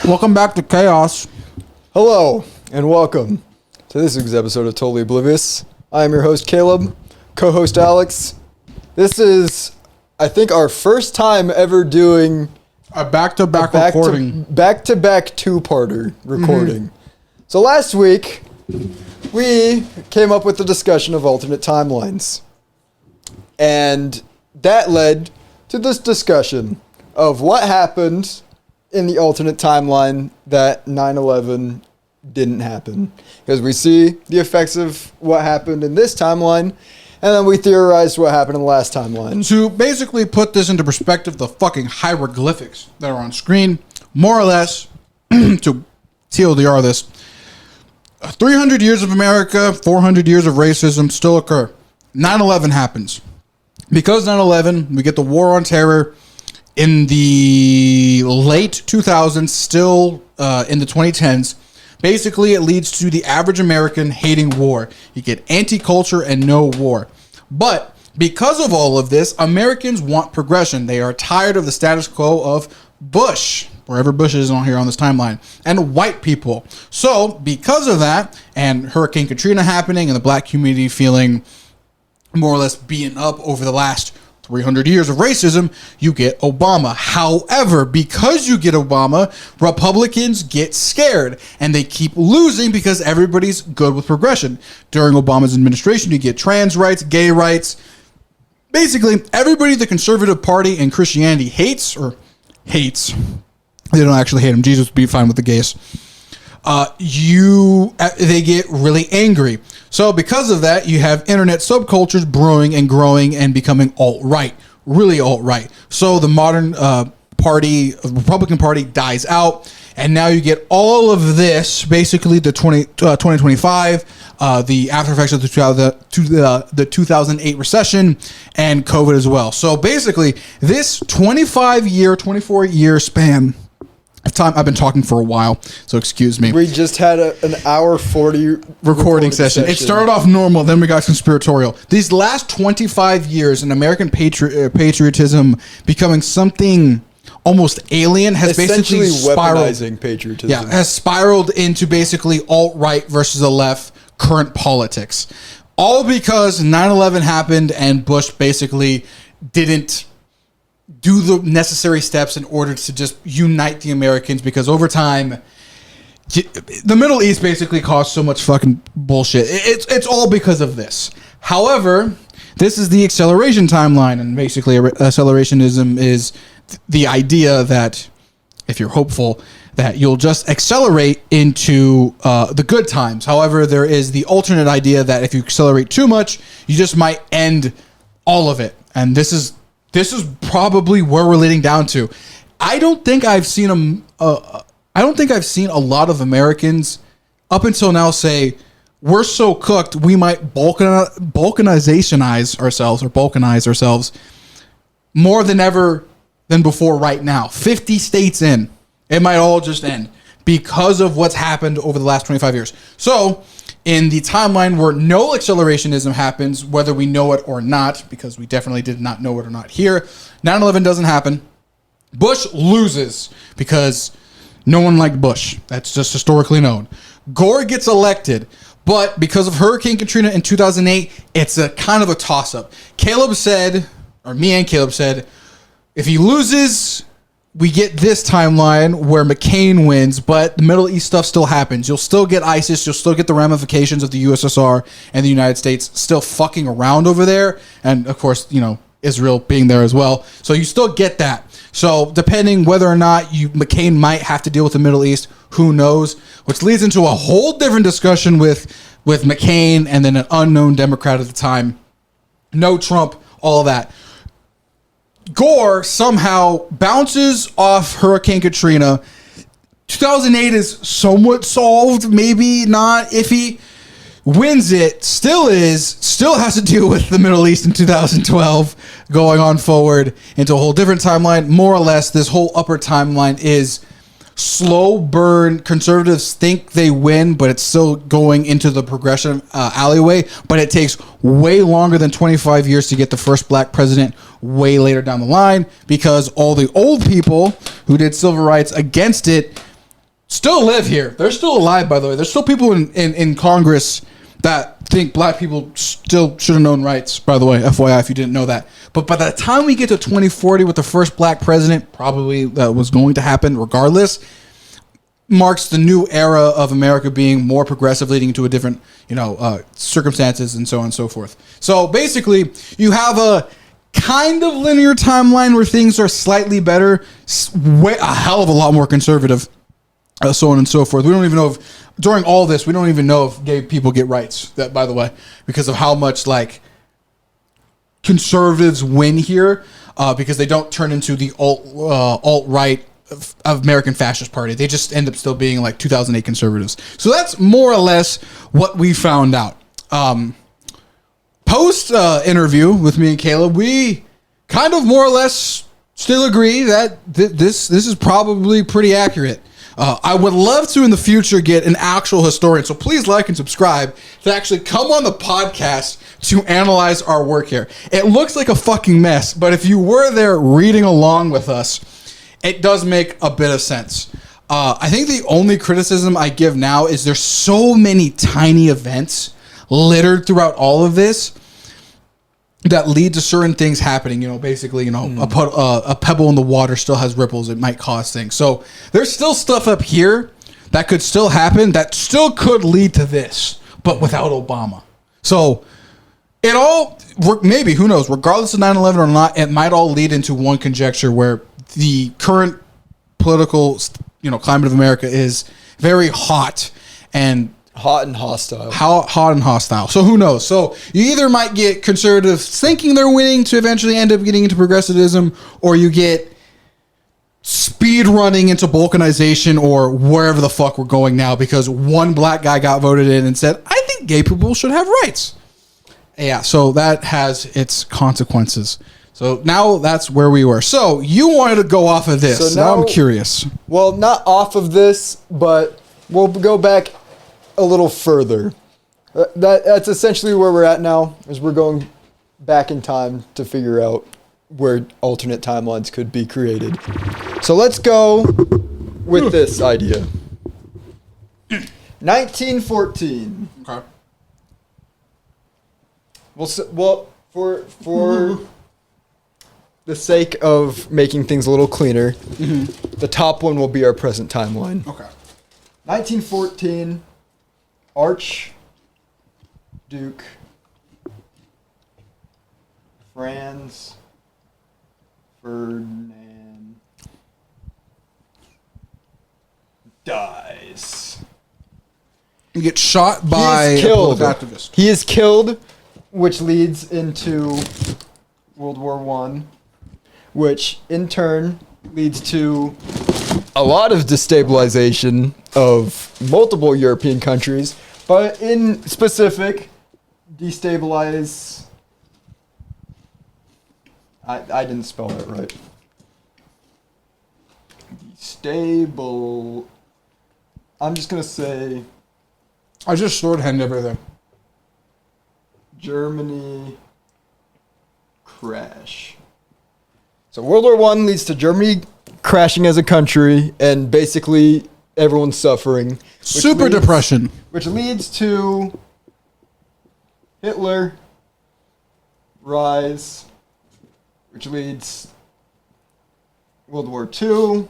Welcome back to Chaos. Hello, and welcome to this week's episode of Totally Oblivious. I am your host, Caleb, co-host Alex. This is, I think, our first time ever doing A back-to-back recording. Back-to-back two-parter recording. So last week, we came up with the discussion of alternate timelines. And that led to this discussion of what happened in the alternate timeline that 9/11 didn't happen. Because we see the effects of what happened in this timeline, and then we theorized what happened in the last timeline. To basically put this into perspective, the fucking hieroglyphics that are on screen, more or less, to TLDR this, 300 years of America, 400 years of racism still occur. 9/11 happens. Because 9/11, we get the war on terror in the late 2000s, still in the 2010s. Basically, it leads to the average American hating war. You get anti-culture and no war. But because of all of this, Americans want progression. They are tired of the status quo of Bush, wherever Bush is on here on this timeline, and white people. So because of that, and Hurricane Katrina happening, and the black community feeling more or less beaten up over the last 300 years of racism, you get Obama. However, because you get Obama, Republicans get scared and they keep losing because everybody's good with progression. During Obama's administration, you get trans rights, gay rights. Basically, everybody the conservative party and Christianity hates. They don't actually hate him. Jesus would be fine with the gays. They get really angry. So because of that, you have internet subcultures brewing and growing and becoming alt-right, really alt-right. So the modern Republican Party dies out, and now you get all of this, basically the 2025, the after effects of the 2008 recession, and COVID as well. So basically, this 24-year span time. I've been talking for a while, so excuse me. We just had an hour 40 recording session. It started off normal, then we got conspiratorial. These last 25 years in American patriotism becoming something almost alien has basically spiraled. Weaponizing patriotism. Yeah, has spiraled into basically alt-right versus the left current politics. All because 9/11 happened and Bush basically didn't do the necessary steps in order to just unite the Americans, because over time, the Middle East basically caused so much fucking bullshit. It's all because of this. However, this is the acceleration timeline, and basically accelerationism is the idea that if you're hopeful that you'll just accelerate into the good times. However, there is the alternate idea that if you accelerate too much, you just might end all of it. And this is probably where we're leading down to. I don't think I've seen a lot of Americans up until now say we're so cooked we might balkanize ourselves more than ever than before right now. 50 states in, it might all just end because of what's happened over the last 25 years. So in the timeline where no accelerationism happens, whether we know it or not, because we definitely did not know it or not here, 9/11 doesn't happen. Bush loses because no one liked Bush. That's just historically known. Gore gets elected, but because of Hurricane Katrina in 2008, it's a kind of a toss-up. Caleb said, or me and Caleb said, if he loses, we get this timeline where McCain wins, but the Middle East stuff still happens. You'll still get ISIS. You'll still get the ramifications of the USSR and the United States still fucking around over there. And of course, Israel being there as well. So you still get that. So depending whether or not McCain might have to deal with the Middle East, who knows? Which leads into a whole different discussion with McCain and then an unknown Democrat at the time. No Trump, all of that. Gore somehow bounces off Hurricane Katrina. 2008 is somewhat solved, maybe not iffy. Wins it, still has to deal with the Middle East in 2012, going on forward into a whole different timeline. More or less, this whole upper timeline is slow burn. Conservatives think they win, but it's still going into the progression alleyway. But it takes way longer than 25 years to get the first black president way later down the line, because all the old people who did civil rights against it still live here. They're still alive, by the way. There's still people in Congress that think black people still should have known rights, by the way, FYI, if you didn't know that. But by the time we get to 2040 with the first black president, probably that was going to happen regardless, marks the new era of America being more progressive, leading to a different, circumstances and so on and so forth. So basically, you have a kind of linear timeline where things are slightly better, a hell of a lot more conservative, so on and so forth. We don't even know if, during all this, we don't even know if gay people get rights, that, by the way, because of how much, like, conservatives win here, because they don't turn into the alt-right of American Fascist Party. They just end up still being like 2008 conservatives. So that's more or less what we found out. Post interview with me and Caleb, we kind of more or less still agree that this is probably pretty accurate. I would love to in the future get an actual historian, so please like and subscribe, to actually come on the podcast to analyze our work here. It looks like a fucking mess, but if you were there reading along with us, it does make a bit of sense. I think the only criticism I give now is there's so many tiny events littered throughout all of this that lead to certain things happening. Basically, a pebble in the water still has ripples. It might cause things. So there's still stuff up here that could still happen that still could lead to this, but without Obama. So it all, maybe, who knows, regardless of 9/11 or not, it might all lead into one conjecture where the current political, climate of America is very hot and hostile. Hot and hostile. So who knows? So you either might get conservatives thinking they're winning to eventually end up getting into progressivism, or you get speed running into balkanization or wherever the fuck we're going now because one black guy got voted in and said, I think gay people should have rights. Yeah, so that has its consequences. So now that's where we were. So you wanted to go off of this. So now I'm curious. Well, not off of this, but we'll go back a little further. That's essentially where we're at now, is we're going back in time to figure out where alternate timelines could be created. So let's go with this idea. 1914. Okay. Well, for the sake of making things a little cleaner, the top one will be our present timeline. Okay. 1914, Archduke Franz Ferdinand dies. He gets shot by a political activist. He is killed, which leads into World War I, which in turn leads to a lot of destabilization of multiple European countries, but in specific, destabilize. I didn't spell that right. Stable. I'm just gonna say. I just shorthand everything. Germany crash. So World War I leads to Germany crashing as a country, and basically everyone's suffering. Super depression. Which leads to Hitler rise, which leads World War II,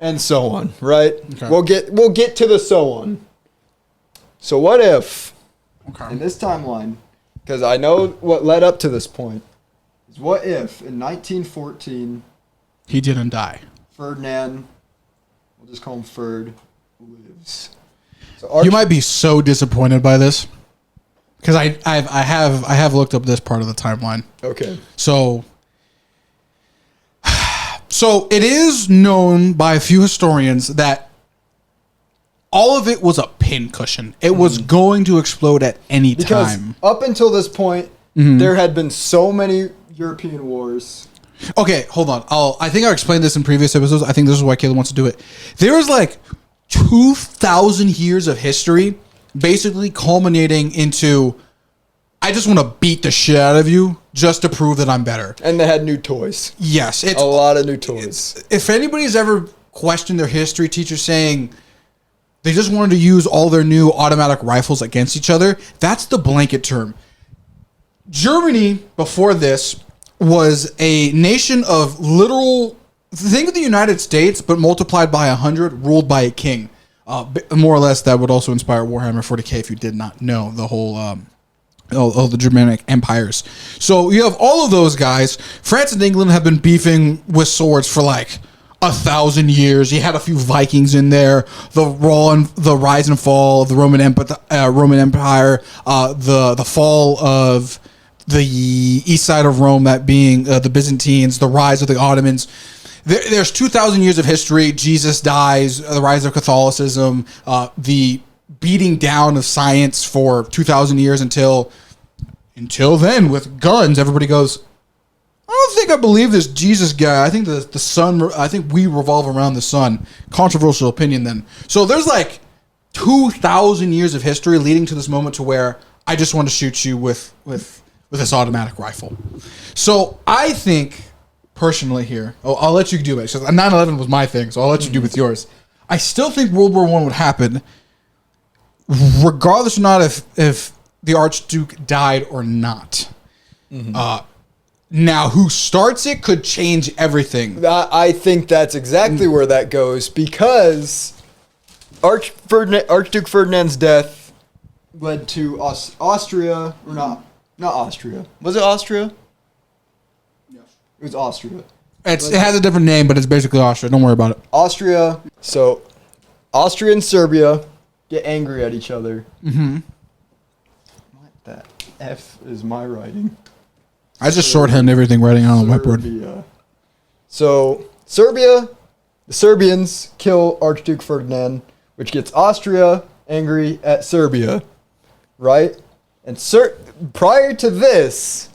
and so on, right? Okay. We'll get to the so on. So what if, in this timeline, because I know what led up to this point, is what if in 1914 he didn't die? Ferdinand, we'll just call him Ferd, lives. So you might be so disappointed by this, because I have looked up this part of the timeline. Okay. So it is known by a few historians that all of it was a pincushion. It was going to explode at any time. Up until this point, there had been so many European wars. Okay, hold on. I think I explained this in previous episodes. I think this is why Caleb wants to do it. There was like 2,000 years of history basically culminating into, I just want to beat the shit out of you just to prove that I'm better. And they had new toys. Yes. A lot of new toys. If anybody's ever questioned their history teacher saying they just wanted to use all their new automatic rifles against each other. That's the blanket term. Germany, before this, was a nation of literal... Think of the United States, but multiplied by 100, ruled by a king. More or less, that would also inspire Warhammer 40k if you did not know the whole... all the Germanic empires. So you have all of those guys. France and England have been beefing with swords for like 1,000 years. You had a few Vikings in there. The rise and fall of the Roman Empire. The fall of the east side of Rome, that being the Byzantines. The rise of the Ottomans. There's 2,000 years of history. Jesus dies. The rise of Catholicism. The beating down of science for 2,000 years until then, with guns, everybody goes, I don't think I believe this Jesus guy. I think the sun. I think we revolve around the sun. Controversial opinion then. So there's like 2,000 years of history leading to this moment to where I just want to shoot you with this automatic rifle. So I think personally here, I'll let you do it. 9/11 was my thing, so I'll let you do with yours. I still think World War I would happen, regardless or not if the Archduke died or not. Mm-hmm. Now, who starts it could change everything. I think that's exactly where that goes, because Archduke Ferdinand's death led to Austria, or not Austria. Was it Austria? Yes. It was Austria. It has a different name, but it's basically Austria. Don't worry about it. Austria. So, Austria and Serbia get angry at each other. Mm-hmm. What the F is my writing? I just shorthand everything writing on the whiteboard. So, Serbia, the Serbians kill Archduke Ferdinand, which gets Austria angry at Serbia, right? And prior to this,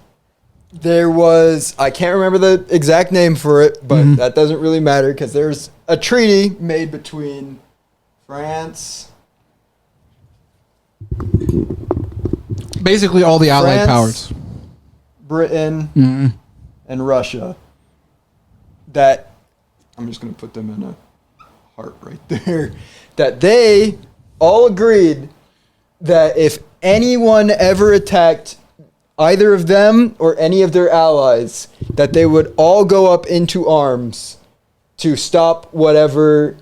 there was, I can't remember the exact name for it, but that doesn't really matter, because there's a treaty made between France... Basically all the Allied powers. Britain, and Russia. That, I'm just going to put them in a heart right there, that they all agreed that if anyone ever attacked either of them or any of their allies, that they would all go up into arms to stop whatever,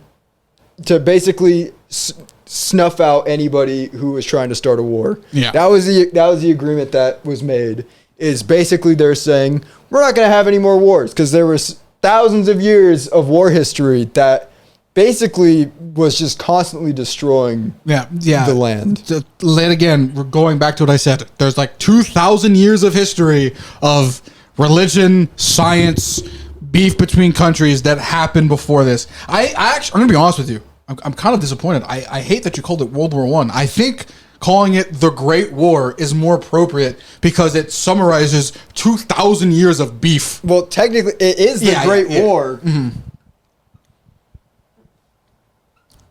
to basically snuff out anybody who was trying to start a war. Yeah. That was the agreement that was made. Is basically they're saying we're not going to have any more wars, because there was thousands of years of war history that basically was just constantly destroying the land. Yet again, we're going back to what I said. There's like 2,000 years of history of religion, science, beef between countries that happened before this. I'm going to be honest with you. I'm kind of disappointed. I hate that you called it World War I. I think calling it the Great War is more appropriate because it summarizes 2,000 years of beef. Well, technically, it is the Great War. Mm-hmm.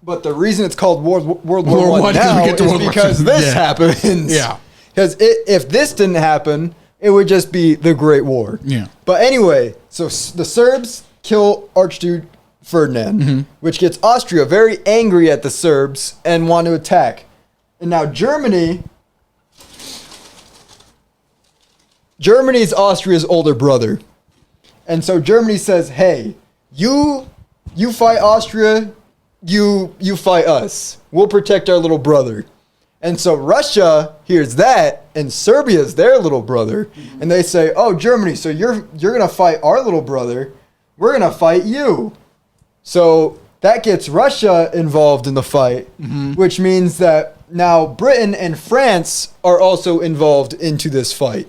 But the reason it's called World War I now is because this happens. Yeah. Because if this didn't happen, it would just be the Great War. Yeah. But anyway, so the Serbs kill Archduke Ferdinand, which gets Austria very angry at the Serbs and want to attack. And now Germany's Austria's older brother. And so Germany says, hey, you fight Austria, you fight us. We'll protect our little brother. And so Russia hears that, and Serbia's their little brother. And they say, oh, Germany, so you're going to fight our little brother. We're going to fight you. So that gets Russia involved in the fight, which means that now Britain and France are also involved into this fight.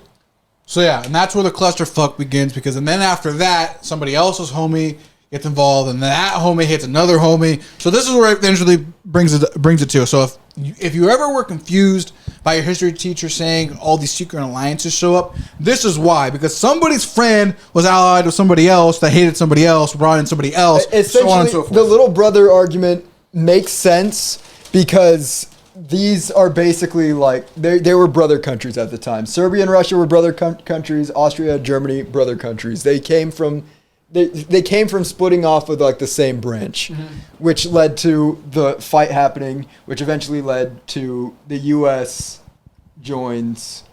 So yeah, and that's where the clusterfuck begins, because and then after that, somebody else's homie gets involved, and that homie hits another homie. So this is where it eventually brings it to. So if you ever were confused by your history teacher saying all these secret alliances show up, this is why. Because somebody's friend was allied with somebody else that hated somebody else, brought in somebody else, so on and so forth. The little brother argument makes sense because these are basically like, they were brother countries at the time. Serbia and Russia were brother countries. Austria, Germany, brother countries. They came from they came from splitting off with like the same branch, which led to the fight happening, which eventually led to the U.S. joins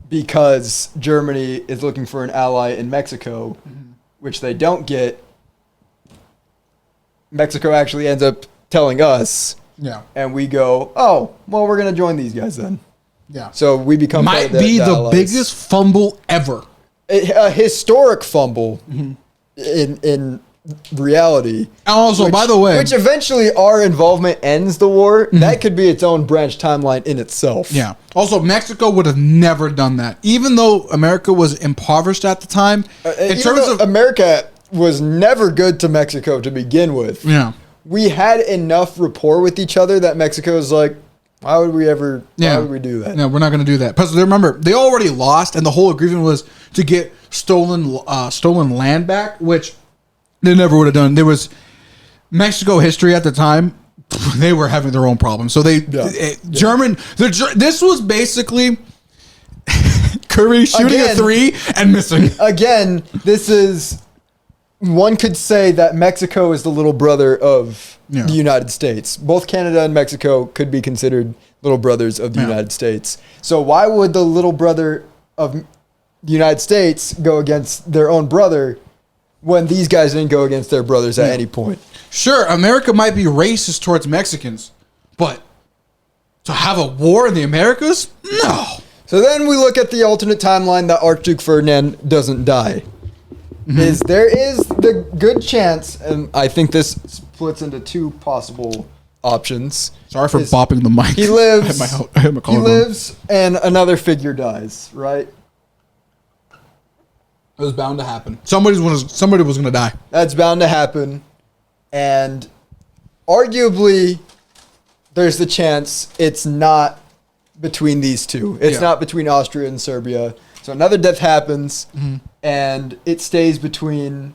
because Germany is looking for an ally in Mexico, which they don't get. Mexico actually ends up telling us, and we go, oh, well, we're going to join these guys then. Yeah. So we become might be the allies. biggest fumble ever. A historic fumble in reality. And also, by the way, which eventually our involvement ends the war. That could be its own branch timeline in itself. Yeah. Also, Mexico would have never done that, even though America was impoverished at the time. In terms of America was never good to Mexico to begin with. Yeah. We had enough rapport with each other that Mexico was like, why would we ever? Why would we do that? No, we're not going to do that. Because remember, they already lost, and the whole agreement was to get stolen land back, which they never would have done. There was Mexico history at the time; they were having their own problems. So this was basically Curry shooting a 3 and missing. Again, this is. One could say that Mexico is the little brother of the United States. Both Canada and Mexico could be considered little brothers of the United States. So why would the little brother of the United States go against their own brother when these guys didn't go against their brothers at any point? Sure, America might be racist towards Mexicans, but to have a war in the Americas? No. So then we look at the alternate timeline that Archduke Ferdinand doesn't die. There is the good chance, and I think this splits into two possible options. Sorry for bopping the mic. He lives. I had my he lives, and another figure dies. Right? It was bound to happen. Somebody was going to die. That's bound to happen, and arguably, there's the chance it's not between these two. It's not between Austria and Serbia. So another death happens, and it stays between.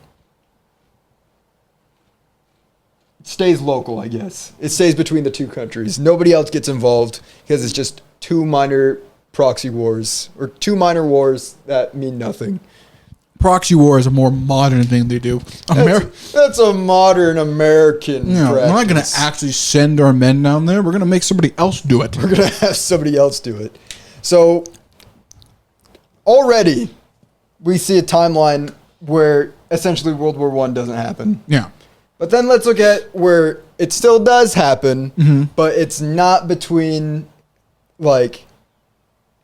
It stays local, I guess. It stays between the two countries. Nobody else gets involved because it's just two minor proxy wars or two minor wars that mean nothing. Proxy war is a more modern thing they do. That's a modern American practice. We're not going to actually send our men down there. We're going to make somebody else do it. We're going to have somebody else do it. So already we see a timeline where essentially World War I doesn't happen. Yeah. But then let's look at where it still does happen, but it's not between, like...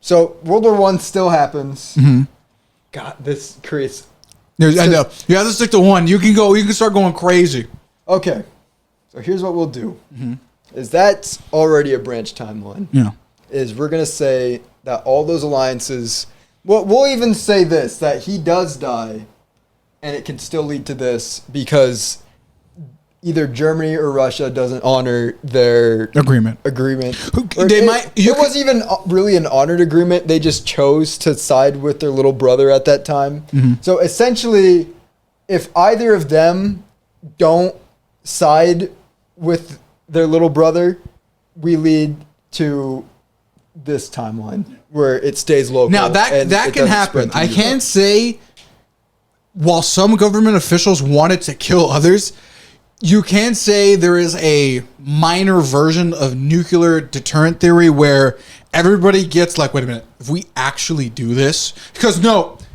So World War I still happens. God, this creates... I know. You have to stick to one. You can start going crazy. Okay. So here's what we'll do. Is that's already a branch timeline. Yeah. Is we're going to say that all those alliances... We'll even say this, that he does die, and it can still lead to this because either Germany or Russia doesn't honor their agreement. It wasn't even really an honored agreement. They just chose to side with their little brother at that time. So essentially, if either of them don't side with their little brother, we lead to this timeline where it stays local. Now that can happen. I can say, while some government officials wanted to kill others, you can say there is a minor version of nuclear deterrent theory where everybody gets like, wait a minute, if we actually do this, because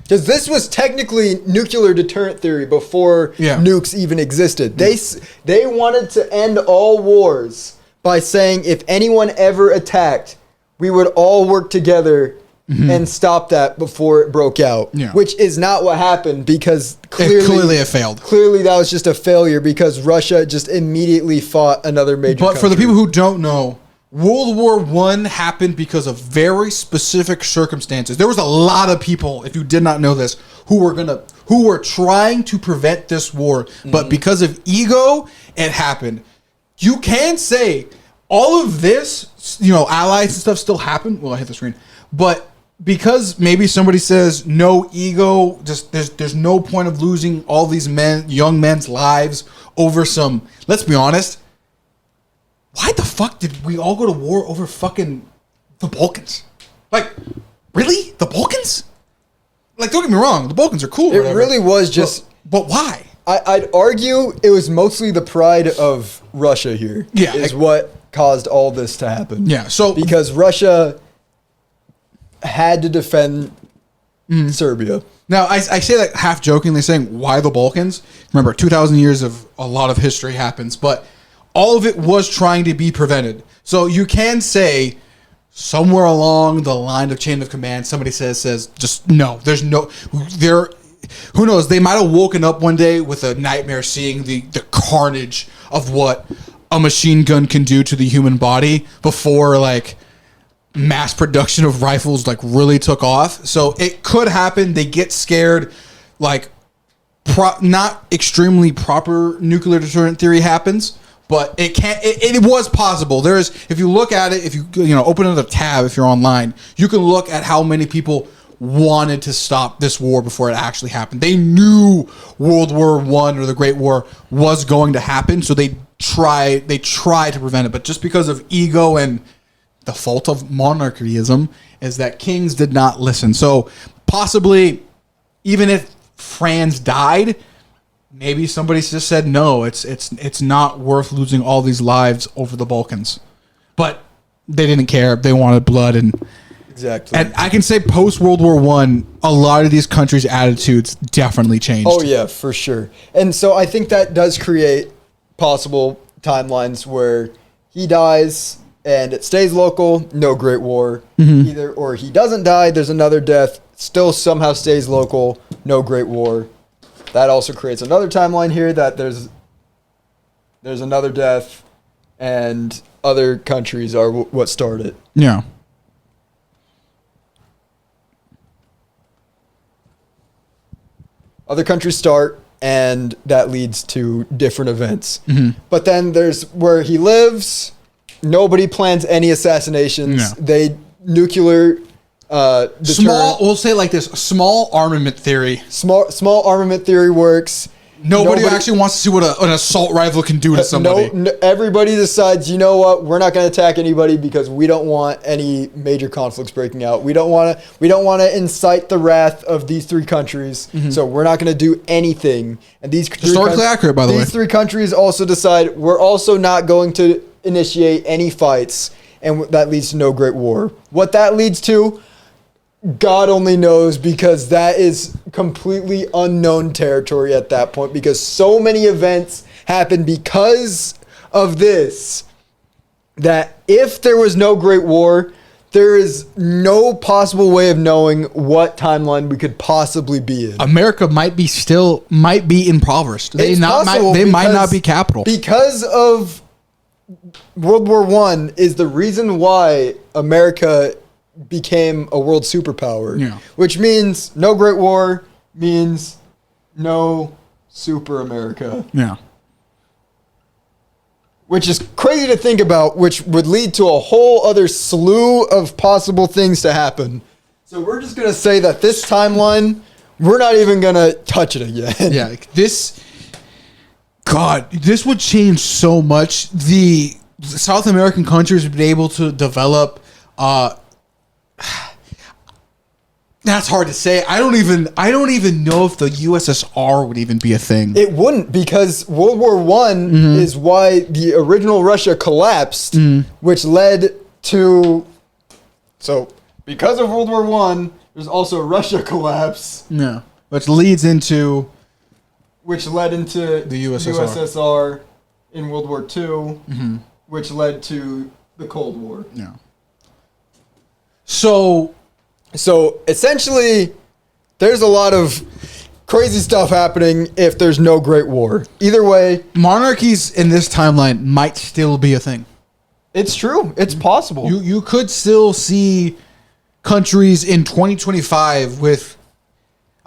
this was technically nuclear deterrent theory before nukes even existed. They wanted to end all wars by saying if anyone ever attacked, we would all work together and stop that before it broke out, which is not what happened because clearly it failed. Clearly that was just a failure because Russia just immediately fought another major country. For the people who don't know, World War I happened because of very specific circumstances. There was a lot of people, if you did not know this, who were trying to prevent this war, but because of ego, it happened. You can say all of this, allies and stuff still happen. Well, I hit the screen, but because maybe somebody says no ego, just there's no point of losing all these young men's lives over some. Let's be honest. Why the fuck did we all go to war over fucking the Balkans? Like, really? The Balkans? Like, don't get me wrong, the Balkans are cool. It really was just But why? I'd argue it was mostly the pride of Russia here. Yeah, is what caused all this to happen. Yeah, so because Russia had to defend Serbia. Now, I say that half jokingly, saying why the Balkans? Remember, 2,000 years of a lot of history happens, but all of it was trying to be prevented. So you can say somewhere along the line of chain of command, somebody says just no. There's no there. Who knows? They might have woken up one day with a nightmare, seeing the carnage of what a machine gun can do to the human body before like mass production of rifles like really took off. So it could happen. They get scared. Like not extremely proper nuclear deterrent theory happens, but it can't. It was possible. There's, if you look at it, if you open another tab, if you're online, you can look at how many people wanted to stop this war before it actually happened. They knew World War I or the Great War was going to happen, so they tried to prevent it. But just because of ego and the fault of monarchyism is that kings did not listen. So possibly, even if Franz died, maybe somebody just said no. It's not worth losing all these lives over the Balkans. But they didn't care. They wanted blood and. Exactly. And I can say post World War I, a lot of these countries' attitudes definitely changed. Oh, yeah, for sure. And so I think that does create possible timelines where he dies and it stays local, no Great War. Either or he doesn't die, there's another death, still somehow stays local, no Great War. That also creates another timeline here that there's another death and other countries are what started. Yeah. Other countries start, and that leads to different events. But then there's where he lives. Nobody plans any assassinations. Yeah. They nuclear Small. We'll say it like this: small armament theory. Small armament theory works. Nobody actually wants to see what an assault rifle can do to somebody. Everybody decides, you know what? We're not going to attack anybody because we don't want any major conflicts breaking out. We don't want to incite the wrath of these three countries. So we're not going to do anything. And these historically accurate, by the way. These three countries also decide we're also not going to initiate any fights, and that leads to no Great War. What that leads to, God only knows, because that is completely unknown territory at that point, because so many events happen because of this that if there was no Great War, there is no possible way of knowing what timeline we could possibly be in. America might be impoverished. They might not be capital. Because of World War I is the reason why America became a world superpower, which means no Great War means no super America. Yeah. Which is crazy to think about, which would lead to a whole other slew of possible things to happen. So we're just going to say that this timeline, we're not even going to touch it again. Yeah. This would change so much. The South American countries would be able to develop that's hard to say. I don't even know if the USSR would even be a thing. It wouldn't, because World War I is why the original Russia collapsed, which led to... So, because of World War I, there's also Russia collapse. Yeah. Which led into the USSR in World War II, which led to the Cold War. Yeah. So essentially, there's a lot of crazy stuff happening if there's no Great War. Either way, monarchies in this timeline might still be a thing. It's true. It's possible. You could still see countries in 2025 with.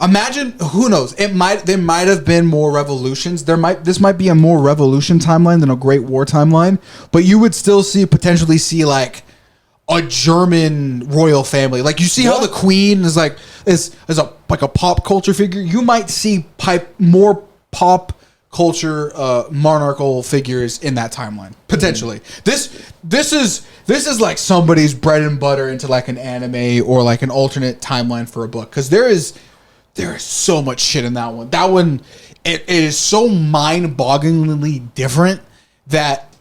Imagine, who knows? There might have been more revolutions. This might be a more revolution timeline than a Great War timeline, but you would still potentially see like a German royal family. Like you see how the Queen is a pop culture figure. You might see more pop culture monarchical figures in that timeline potentially. This is like somebody's bread and butter into like an anime or like an alternate timeline for a book, because there is so much shit in that one. That one, it is so mind-bogglingly different that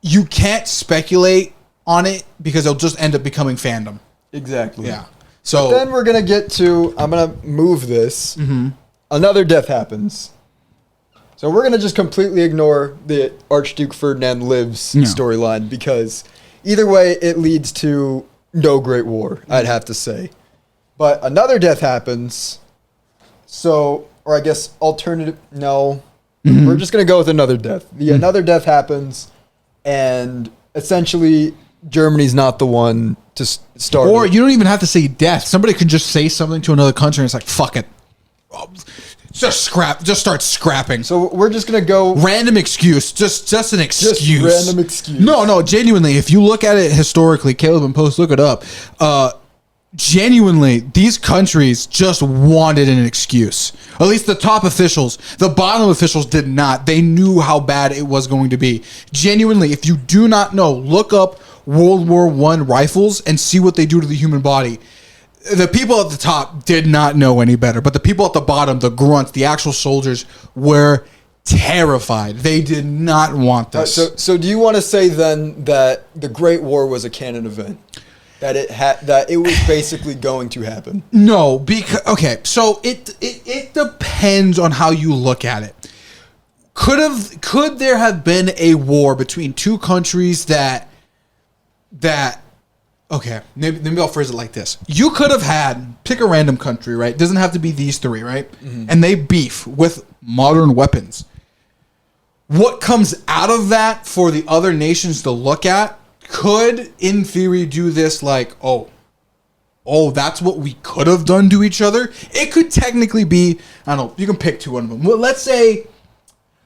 you can't speculate on it because it'll just end up becoming fandom. Exactly. Yeah. So but then we're gonna get to. I'm gonna move this. Mm-hmm. Another death happens. So we're gonna just completely ignore the Archduke Ferdinand lives storyline because either way it leads to no Great War. I'd have to say. But another death happens. So, or I guess alternative. No, we're just gonna go with another death. Another death happens, and essentially Germany's not the one to start. Or you don't even have to say death. Somebody could just say something to another country and it's like, fuck it. Just start scrapping. So we're just going to go... Random excuse. Just an excuse. Just random excuse. No, genuinely. If you look at it historically, Caleb and Post, look it up. Genuinely, these countries just wanted an excuse. At least the top officials. The bottom officials did not. They knew how bad it was going to be. Genuinely, if you do not know, look up World War I rifles and see what they do to the human body. The people at the top did not know any better, but the people at the bottom, the grunts, the actual soldiers, were terrified. They did not want this. So do you want to say then that the Great War was a canon event? That it was basically going to happen? No, because okay, so it depends on how you look at it. Could there have been a war between two countries that okay, maybe I'll phrase it like this. You could have pick a random country, right? It doesn't have to be these three, right? Mm-hmm. And they beef with modern weapons. What comes out of that for the other nations to look at could, in theory, do this like, oh, that's what we could have done to each other. It could technically be, I don't know, you can pick two of them. Well, let's say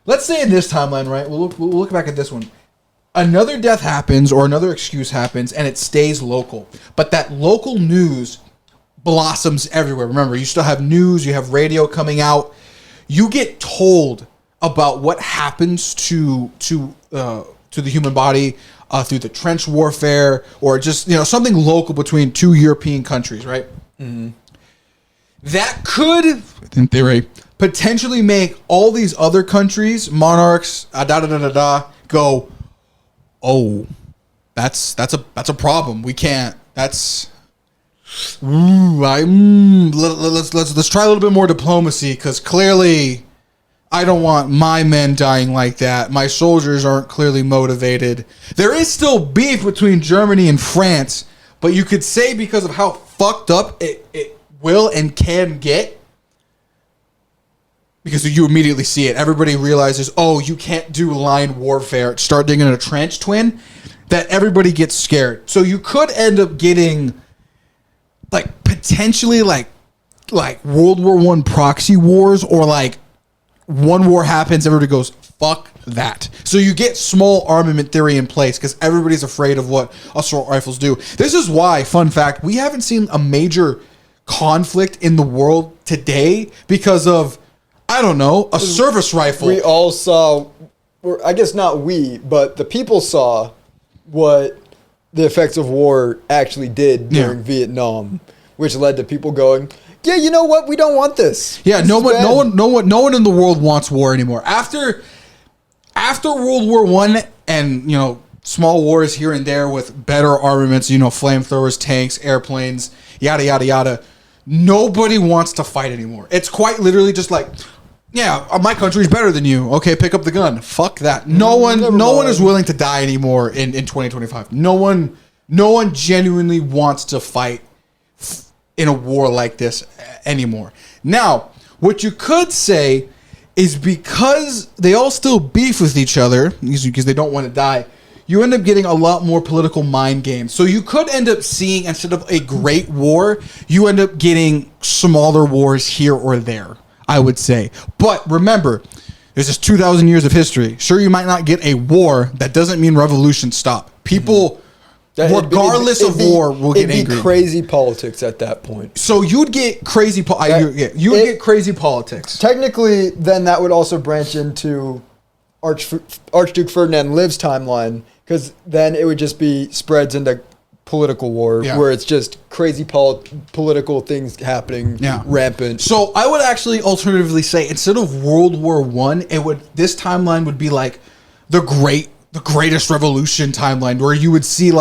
in this timeline, right? We'll look back at this one. Another death happens or another excuse happens and it stays local. But that local news blossoms everywhere. Remember, you still have news, you have radio coming out. You get told about what happens to the human body through the trench warfare or just, something local between two European countries, right? Mm-hmm. That could, in theory, potentially make all these other countries, monarchs, go, oh, that's a problem. We can't. Let's try a little bit more diplomacy because clearly I don't want my men dying like that. My soldiers aren't clearly motivated. There is still beef between Germany and France, but you could say because of how fucked up it will and can get, because you immediately see it. Everybody realizes, oh, you can't do line warfare. Start digging a trench, twin. That everybody gets scared. So you could end up getting, like, potentially, like World War I proxy wars, or, like, one war happens, everybody goes, fuck that. So you get small armament theory in place because everybody's afraid of what assault rifles do. This is why, fun fact, we haven't seen a major conflict in the world today because of, I don't know, a service rifle. We all saw, or I guess not we, but the people saw what the effects of war actually did during Vietnam, which led to people going, yeah, you know what? We don't want this. Yeah, no one in the world wants war anymore. After World War I and, small wars here and there with better armaments, flamethrowers, tanks, airplanes, yada, yada, yada, nobody wants to fight anymore. It's quite literally just like, yeah, my country's better than you. Okay, pick up the gun. Fuck that. No one is willing to die anymore in 2025. No one genuinely wants to fight in a war like this anymore. Now, what you could say is because they all still beef with each other, because they don't want to die, you end up getting a lot more political mind games. So you could end up seeing, instead of a great war, you end up getting smaller wars here or there, I would say. But remember, there's just 2,000 years of history. Sure, you might not get a war. That doesn't mean revolutions stop. People, regardless of war, will get angry. It'd be crazy politics at that point. So you'd get crazy get crazy politics. Technically, then that would also branch into Archduke Ferdinand Lives timeline, because then it would just be spreads into political war, Yeah. where it's just crazy political things happening, rampant. So I would actually alternatively say, instead of World War One, this timeline would be like the greatest revolution timeline, where you would see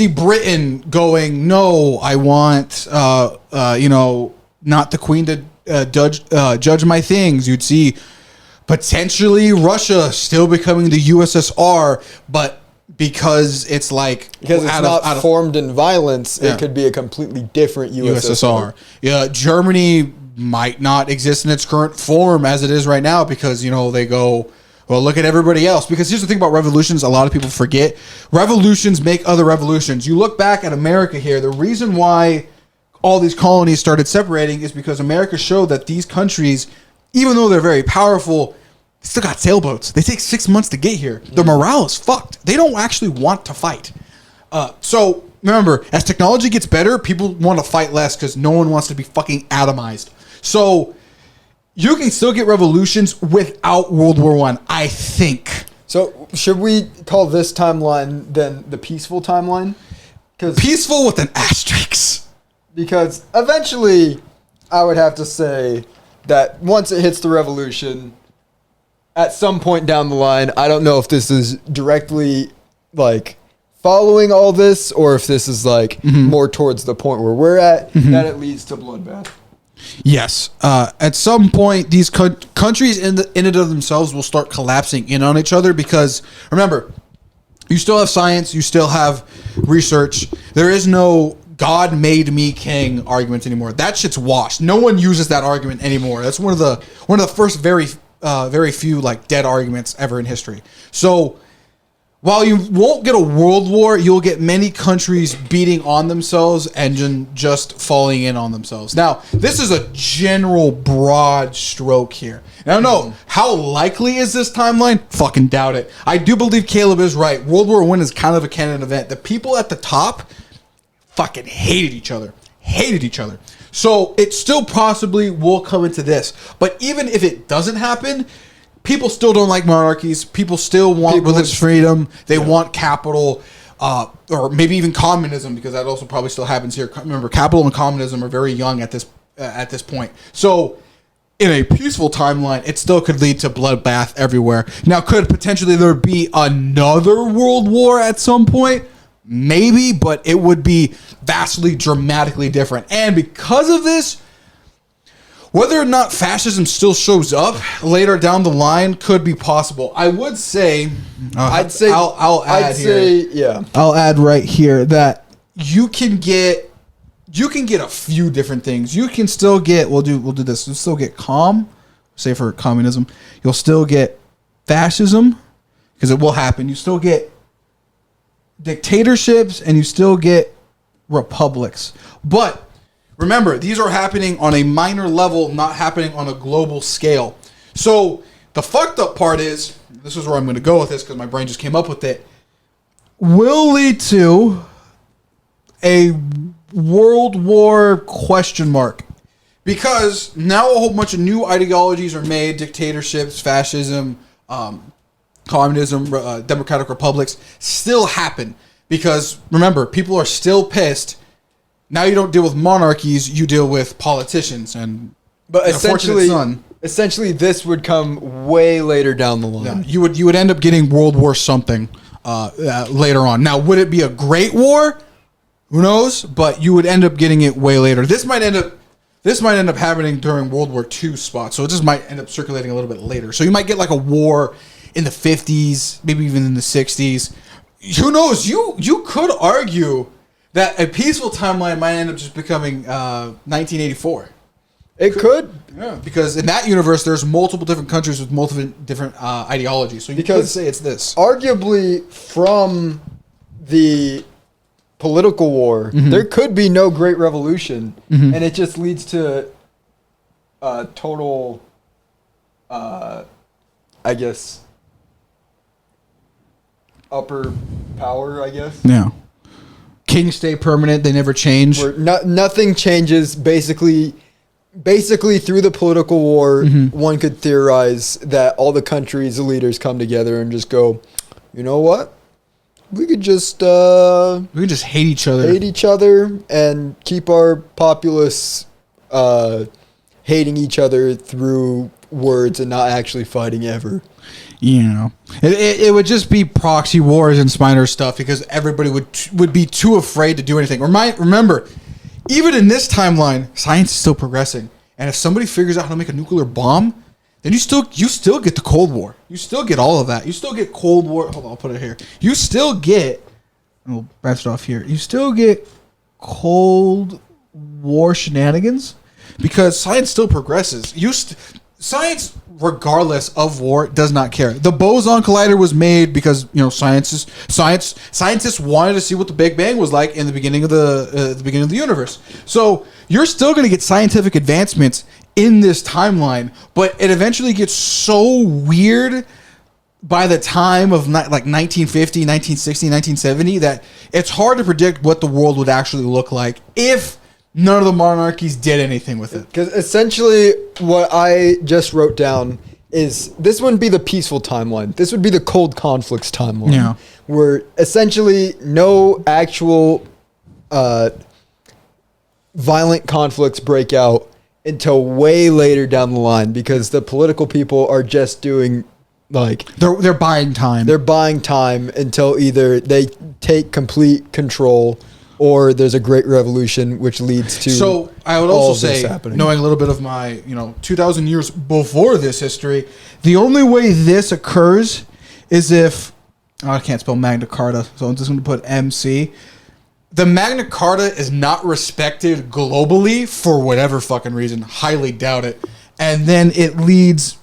Britain going, no, I want not the queen to judge my things. You'd see potentially Russia still becoming the USSR, but because it's not formed in violence, it could be a completely different USSR. Yeah, Germany might not exist in its current form as it is right now, because they go, well, look at everybody else. Because here's the thing about revolutions: a lot of people forget revolutions make other revolutions. You look back at America here. The reason why all these colonies started separating is because America showed that these countries, even though they're very powerful, they still got sailboats. They take 6 months to get here. Their morale is fucked. They don't actually want to fight. So remember, as technology gets better, people want to fight less because no one wants to be fucking atomized. So you can still get revolutions without World War One, I think. So should we call this timeline then the peaceful timeline? Peaceful with an asterisk. Because eventually, I would have to say that once it hits the revolution, at some point down the line, I don't know if this is directly following all this, or if this is more towards the point where we're at, that it leads to bloodbath. Yes. At some point, these countries in and of themselves will start collapsing in on each other, because remember, you still have science, you still have research. There is no God made me king argument anymore. That shit's washed. No one uses that argument anymore. That's one of the first very few dead arguments ever in history. So while you won't get a world war, you'll get many countries beating on themselves and just falling in on themselves. Now, this is a general broad stroke here. I don't know, how likely is this timeline? Fucking doubt it. I do believe Caleb is right. World War I is kind of a canon event. The people at the top fucking hated each other. So it still possibly will come into this. But even if it doesn't happen, people still don't like monarchies. People still want religious freedom. They want capital, or maybe even communism, because that also probably still happens here. Remember, capital and communism are very young at this point. So in a peaceful timeline, it still could lead to bloodbath everywhere. Now, could potentially there be another world war at some point? Maybe, but it would be vastly, dramatically different. And because of this, whether or not fascism still shows up later down the line could be possible. I would say, I'll add right here that you can get a few different things. You can still get, we'll do this. You'll still get say for communism. You'll still get fascism, because it will happen. You still get dictatorships, and you still get republics. But remember, these are happening on a minor level, not happening on a global scale. So the fucked up part is, this is where I'm going to go with this because my brain just came up with it, will lead to a world war question mark. Because now a whole bunch of new ideologies are made, dictatorships, fascism, communism, democratic republics still happen. Because remember, people are still pissed. Now you don't deal with monarchies, you deal with politicians. But essentially this would come way later down the line. Yeah, you would end up getting World War something later on. Now, would it be a great war? Who knows? But you would end up getting it way later. This might end up happening during World War II spot, so it just might end up circulating a little bit later. So you might get a war in the 50s, maybe even in the 60s. Who knows? You could argue that a peaceful timeline might end up just becoming 1984. It could. Yeah, because in that universe, there's multiple different countries with multiple different ideologies. So you could say it's this. Arguably, from the political war, there could be no great revolution, and it just leads to total, I guess, upper power, I guess. Yeah. Kings stay permanent. They never change. Where nothing changes. Basically through the political war, one could theorize that all the countries' leaders come together and just go, you know what? we could just hate each other. And keep our populace hating each other through words and not actually fighting ever. You know, it would just be proxy wars and minor stuff because everybody would be too afraid to do anything. Remember, even in this timeline, science is still progressing, and if somebody figures out how to make a nuclear bomb, then you still get the Cold War. You still get all of that. You still get Cold War. Hold on, I'll put it here. You still get. We'll bounce it off here. You still get Cold War shenanigans because science still progresses. Science, regardless of war, does not care. The boson collider was made because scientists wanted to see what the Big Bang was like in the beginning of the universe. So you're still going to get scientific advancements in this timeline, but it eventually gets so weird by the time of like 1950, 1960, 1970 that it's hard to predict what the world would actually look like if none of the monarchies did anything with it. Because essentially what I just wrote down is this wouldn't be the peaceful timeline. This would be the cold conflicts timeline. Yeah. Where essentially no actual violent conflicts break out until way later down the line because the political people are just doing like... They're buying time. They're buying time until either they take complete control or there's a great revolution which leads to. So I would also say, knowing a little bit of my 2,000 years before this history, the only way this occurs is if I can't spell Magna Carta, so I'm just going to put MC. The Magna Carta is not respected globally for whatever fucking reason. Highly doubt it. And then it leads,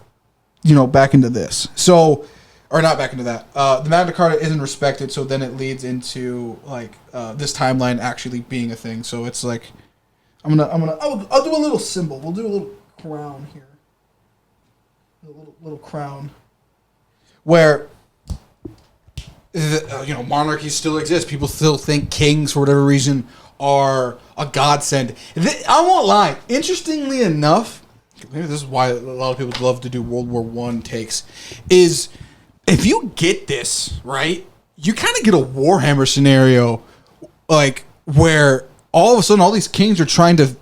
back into this. So. Or not back into that. The Magna Carta isn't respected, so then it leads into this timeline actually being a thing. So it's like, I'll do a little symbol. We'll do a little crown here, a little crown, where monarchies still exist. People still think kings, for whatever reason, are a godsend. I won't lie. Interestingly enough, maybe this is why a lot of people love to do World War I takes, is. If you get this, right, you kind of get a Warhammer scenario, like, where all of a sudden all these kings are trying to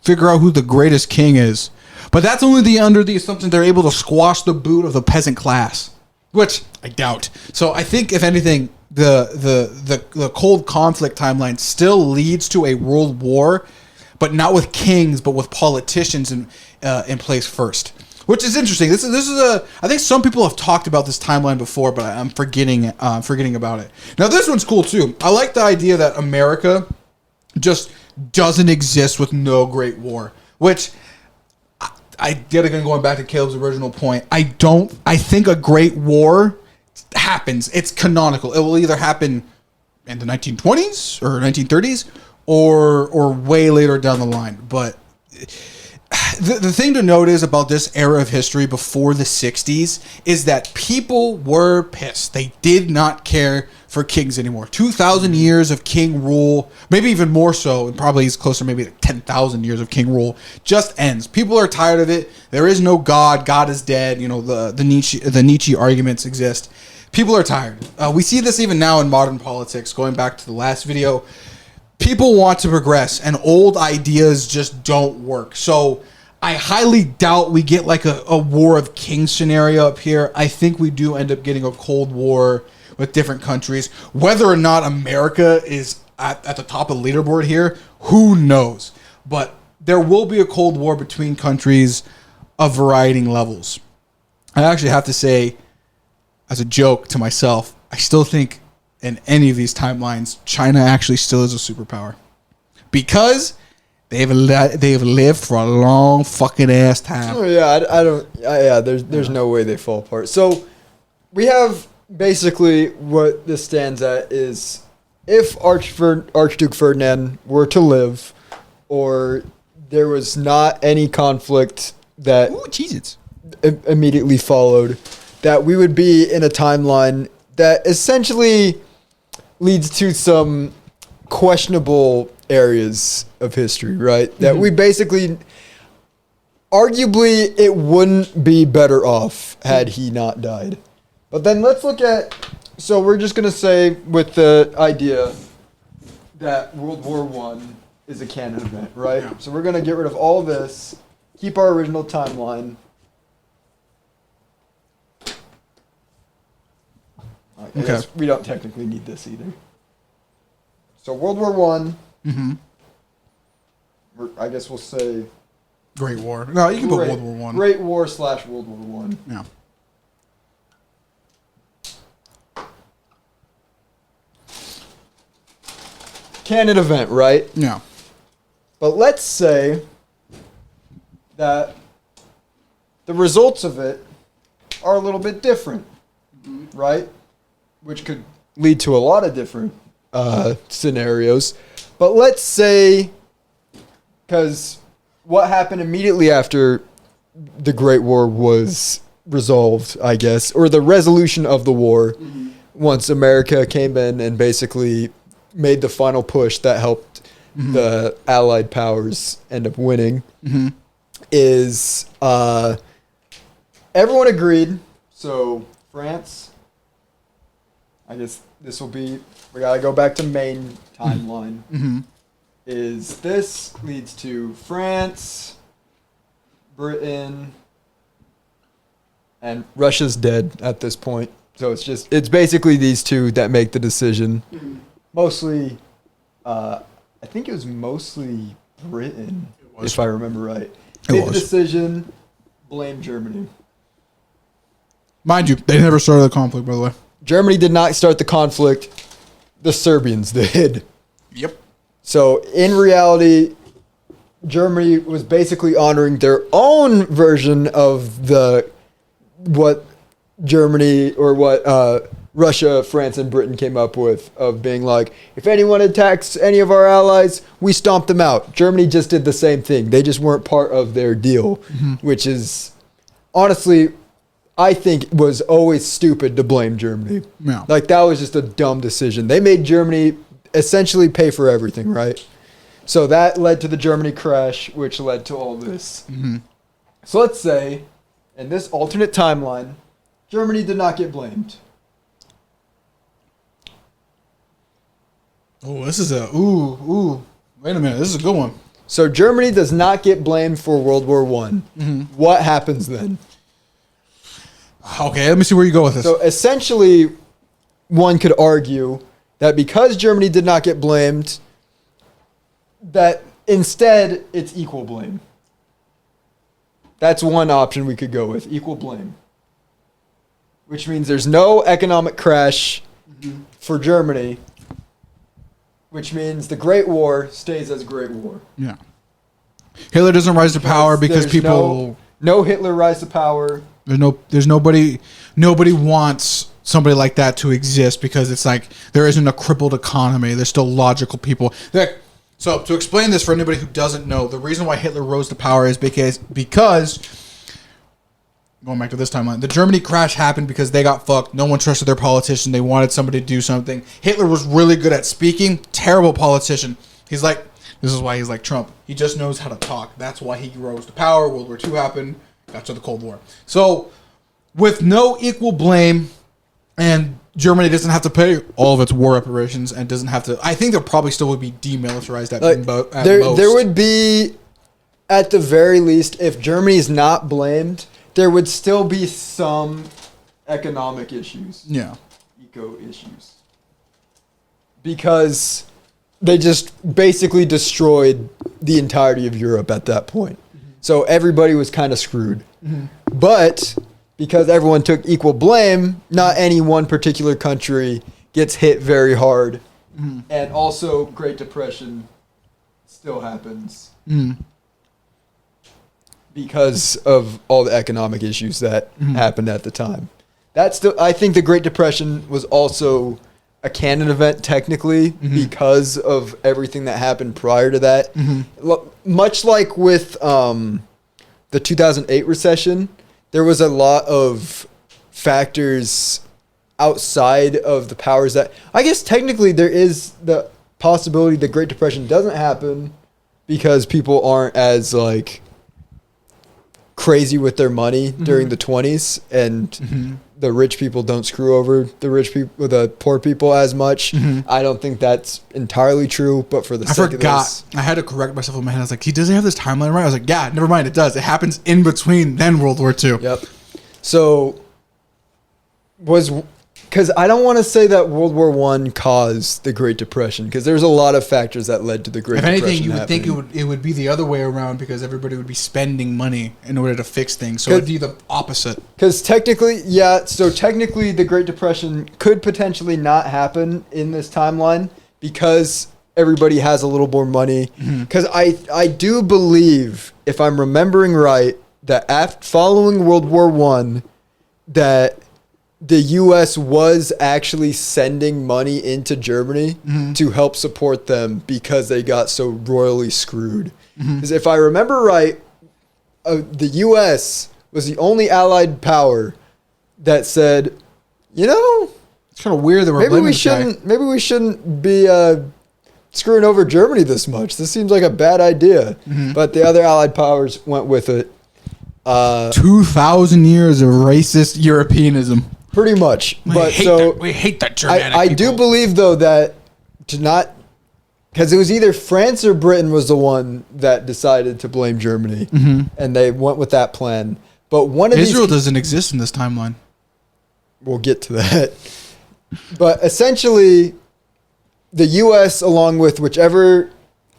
figure out who the greatest king is. But that's only under the assumption they're able to squash the boot of the peasant class, which I doubt. So I think, if anything, the cold conflict timeline still leads to a world war, but not with kings, but with politicians in place first. Which is interesting. This is I think some people have talked about this timeline before, but I'm forgetting about it. Now this one's cool too. I like the idea that America just doesn't exist with no Great War. Which yet again, going back to Caleb's original point, I think a Great War happens. It's canonical. It will either happen in the 1920s or 1930s or way later down the line. But the thing to note is about this era of history before the 60s is that people were pissed. They did not care for kings anymore. 2,000 years of king rule, maybe even more so, and probably is closer maybe to 10,000 years of king rule, just ends. People are tired of it. There is no God. God is dead. The Nietzsche arguments exist. People are tired. We see this even now in modern politics, going back to the last video. People want to progress, and old ideas just don't work. So I highly doubt we get like a War of Kings scenario up here. I think we do end up getting a Cold War with different countries. Whether or not America is at the top of the leaderboard here, who knows? But there will be a Cold War between countries of varying levels. I actually have to say, as a joke to myself, I still think in any of these timelines, China actually still is a superpower. Because they've lived for a long fucking ass time. Oh yeah, there's no way they fall apart. So we have basically what this stands at is if Archduke Ferdinand were to live, or there was not any conflict that immediately followed, that we would be in a timeline that essentially leads to some questionable areas of history, right? Mm-hmm. That we basically, arguably, it wouldn't be better off had he not died. But then let's look at So we're just gonna say with the idea that World War One is a canon event, right? Yeah. So we're gonna get rid of all this, keep our original timeline. I guess we don't technically need this either. So World War One. Mm-hmm. I guess we'll say Great War. No, you can put World War One. Great War / World War One. Yeah. Canon event, right? Yeah. But let's say that the results of it are a little bit different, right? Which could lead to a lot of different scenarios. But let's say, because what happened immediately after the Great War was resolved, I guess, or the resolution of the war, once America came in and basically made the final push that helped the Allied powers end up winning, is everyone agreed. So France, I guess this will be, we got to go back to main timeline. Is this leads to France, Britain, and Russia's dead at this point. So it's basically these two that make the decision. Mostly, I think it was mostly Britain, if I remember right. Made the decision, blame Germany. Mind you, they never started the conflict, by the way. Germany did not start the conflict. The Serbians did. Yep. So in reality, Germany was basically honoring their own version of what Germany or what Russia, France, and Britain came up with, of being like, if anyone attacks any of our allies, we stomp them out. Germany just did the same thing. They just weren't part of their deal, which is honestly, I think, was always stupid to blame Germany. Yeah. Like, that was just a dumb decision. They made Germany essentially pay for everything, right? So that led to the Germany crash, which led to all this. So let's say, in this alternate timeline, Germany did not get blamed. Oh, this is a wait a minute, this is a good one. So Germany does not get blamed for World War One. What happens then? Okay, let me see where you go with this. So essentially, one could argue that because Germany did not get blamed, that instead it's equal blame. That's one option we could go with, equal blame. Which means there's no economic crash for Germany, which means the Great War stays as Great War. Yeah. Hitler doesn't rise to power because there's people... No Hitler rise to power. There's nobody wants somebody like that to exist because it's like there isn't a crippled economy. There's still logical people. So to explain this for anybody who doesn't know, the reason why Hitler rose to power is because going back to this timeline, the Germany crash happened because they got fucked. No one trusted their politician. They wanted somebody to do something. Hitler was really good at speaking. Terrible politician. He's like, this is why he's like Trump. He just knows how to talk. That's why he rose to power. World War II happened. Got to the Cold War. So with no equal blame, and Germany doesn't have to pay all of its war reparations and doesn't have to, I think there probably still would be demilitarized at most. There would be, at the very least, if Germany is not blamed, there would still be some economic issues. Yeah. Eco issues. Because they just basically destroyed the entirety of Europe at that point. So everybody was kind of screwed. But because everyone took equal blame, not any one particular country gets hit very hard. And also, Great Depression still happens. Because of all the economic issues that happened at the time. I think the Great Depression was also a canon event technically because of everything that happened prior to that. Much like with the 2008 recession, there was a lot of factors outside of the powers that, I guess technically there is the possibility the Great Depression doesn't happen because people aren't as like crazy with their money during the 20s, and the rich people don't screw over the poor people as much. I don't think that's entirely true, but for the sake of this, I had to correct myself in my head. I was like, he doesn't have this timeline right. I was like, yeah, never mind, it does. It happens in between then World War II. Yep. So because I don't want to say that World War I caused the Great Depression, because there's a lot of factors that led to the Great Depression. If anything, you would think it would be the other way around, because everybody would be spending money in order to fix things. So it'd be the opposite. Because technically, the Great Depression could potentially not happen in this timeline because everybody has a little more money. Because I do believe, if I'm remembering right, that following World War I, that the U.S. was actually sending money into Germany to help support them because they got so royally screwed. Because if I remember right, the U.S. was the only allied power that said, it's kind of weird that maybe we shouldn't be screwing over Germany this much. This seems like a bad idea. But the other allied powers went with it. 2,000 years of racist Europeanism. Pretty much. We hate that Germanic I do believe, though, that because it was either France or Britain was the one that decided to blame Germany, and they went with that plan. But Israel doesn't exist in this timeline. We'll get to that. But essentially, the U.S., along with whichever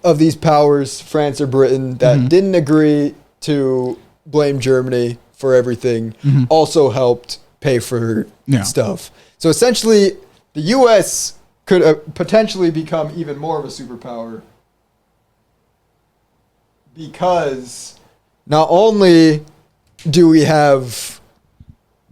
of these powers, France or Britain, that didn't agree to blame Germany for everything, also helped pay for stuff. So essentially, the U.S. could potentially become even more of a superpower, because not only do we have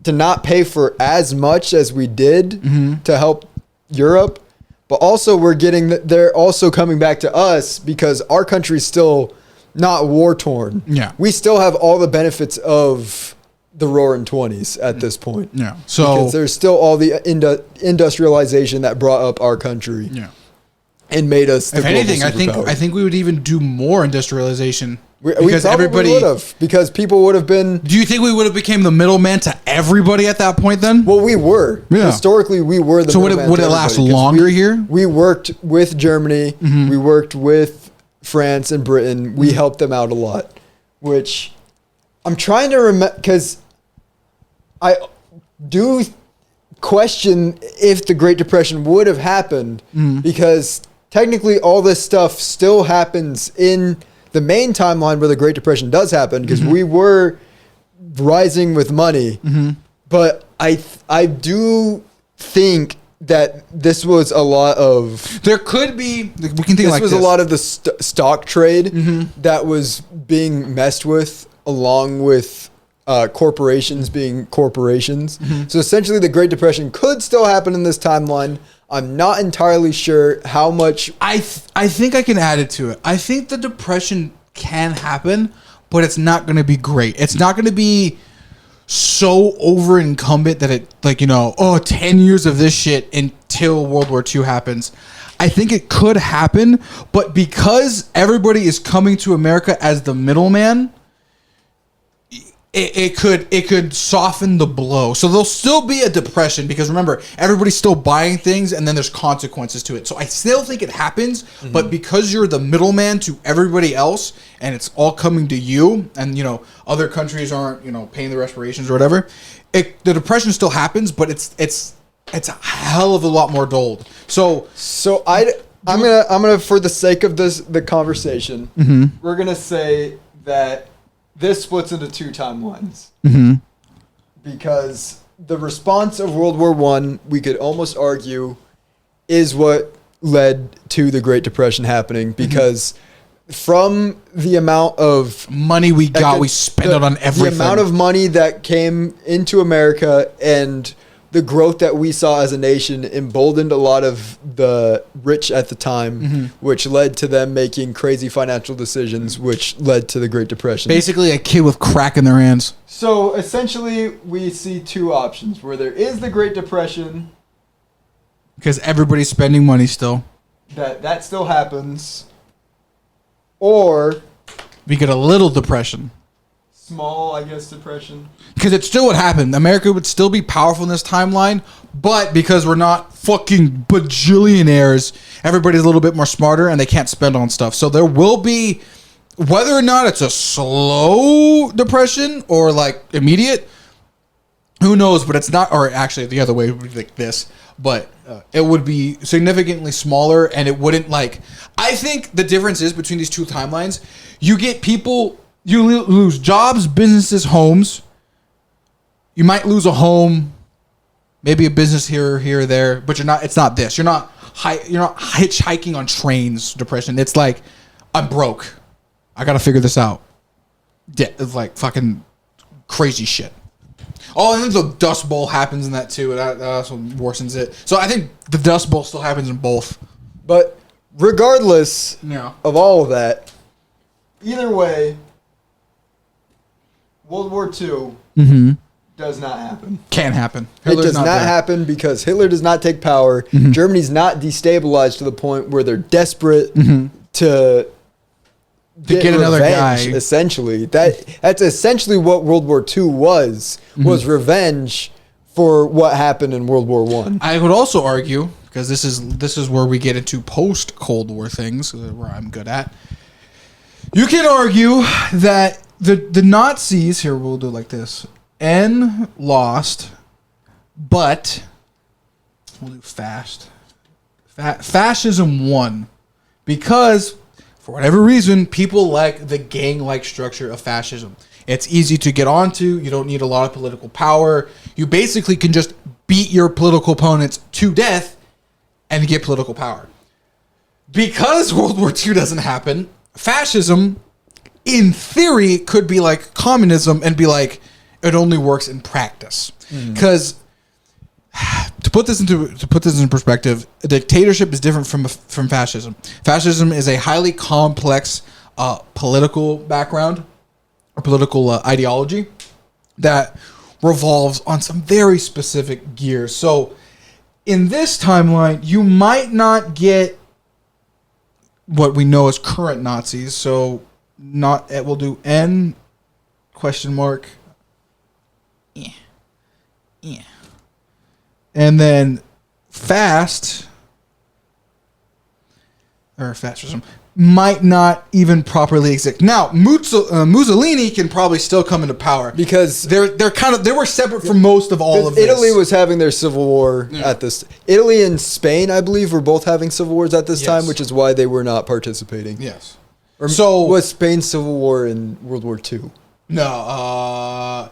to not pay for as much as we did to help Europe, but also they're also coming back to us because our country's still not war torn. Yeah, we still have all the benefits of the Roaring '20s at this point. Yeah. So because there's still all the industrialization that brought up our country. Yeah. And made us the global anything, I think we would even do more industrialization. Because everybody would have. Because people would have been. Do you think we would have became the middleman to everybody at that point then? Well, we were. Yeah. Historically, we were the middleman. So would it last longer here? We worked with Germany. We worked with France and Britain. We helped them out a lot. Which I'm trying to remember, because I do question if the Great Depression would have happened, because technically all this stuff still happens in the main timeline where the Great Depression does happen, because we were rising with money. But I do think that this was a lot of... There could be... We can think this was a lot of the stock trade that was being messed with, along with corporations being corporations. So essentially the Great Depression could still happen in this timeline. I'm not entirely sure how much... I think I can add it to it. I think the Depression can happen, but it's not going to be great. It's not going to be so over incumbent that it, 10 years of this shit until World War II happens. I think it could happen, but because everybody is coming to America as the middleman, it could soften the blow. So there'll still be a depression, because remember, everybody's still buying things, and then there's consequences to it. So I still think it happens, but because you're the middleman to everybody else, and it's all coming to you, and other countries aren't paying the reparations or whatever, the depression still happens, but it's a hell of a lot more dulled. So I'm gonna for the sake of the conversation, we're gonna say that this splits into two timelines. Because the response of World War I, we could almost argue, is what led to the Great Depression happening. Because from the amount of money we got, we spent it on everything. The amount of money that came into America and the growth that we saw as a nation emboldened a lot of the rich at the time, which led to them making crazy financial decisions, which led to the Great Depression. Basically, a kid with crack in their hands. So essentially, we see two options where there is the Great Depression, because everybody's spending money still. That still happens, or we get a little depression. small, I guess, depression. Because it still would happen. America would still be powerful in this timeline, but because we're not fucking bajillionaires, everybody's a little bit more smarter and they can't spend on stuff. So there will be, whether or not it's a slow depression or like immediate, who knows, but it's not, or actually the other way would be like this, but it would be significantly smaller and it wouldn't like, I think the difference is between these two timelines, you get people, you lose jobs, businesses, homes. You might lose a home, maybe a business here or there, but it's not this. You're not hitchhiking on trains depression. It's like, I'm broke. I got to figure this out. Yeah, it's like fucking crazy shit. Oh, and then the Dust Bowl happens in that too. That also worsens it. So I think the Dust Bowl still happens in both. But regardless of all of that, either way, World War II does not happen. Can't happen. It does not happen because Hitler does not take power. Germany's not destabilized to the point where they're desperate to get another revenge, guy. Essentially, that's essentially what World War II was revenge for what happened in World War I. I would also argue, because this is where we get into post Cold War things, where I'm good at. You can argue that the Nazis here, we'll do it like this: N lost, but we'll do fast. Fascism won because, for whatever reason, people like the gang-like structure of fascism. It's easy to get onto. You don't need a lot of political power. You basically can just beat your political opponents to death and get political power. Because World War II doesn't happen, fascism, in theory, could be like communism and be like, it only works in practice. Because to put this in perspective, a dictatorship is different from fascism. Fascism is a highly complex political background or political ideology that revolves on some very specific gears. So in this timeline, you might not get what we know as current Nazis. So we'll do N ? Yeah. And then fascism might not even properly exist. Now, Mussolini can probably still come into power because they were separate from most of all of this. Italy was having their civil war at this. Italy and Spain, I believe, were both having civil wars at this time, which is why they were not participating. Yes. So was Spain's civil war in World War II? No.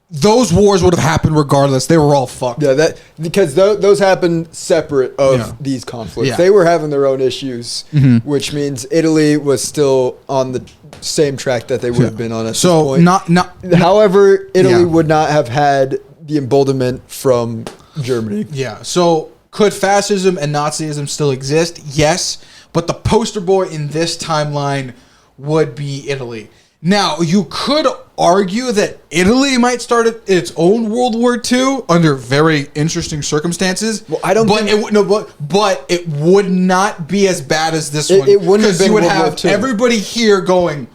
Those wars would have happened regardless. They were all fucked. Yeah, because those happened separate of these conflicts. Yeah. They were having their own issues, which means Italy was still on the same track that they would have been on at this point. However, Italy would not have had the emboldenment from Germany. Yeah. So could fascism and Nazism still exist? Yes. But the poster boy in this timeline would be Italy. Now, you could argue that Italy might start its own World War II under very interesting circumstances. Well, I don't think... But it would not be as bad as this one. It wouldn't have been World War II. Because you would have everybody here going,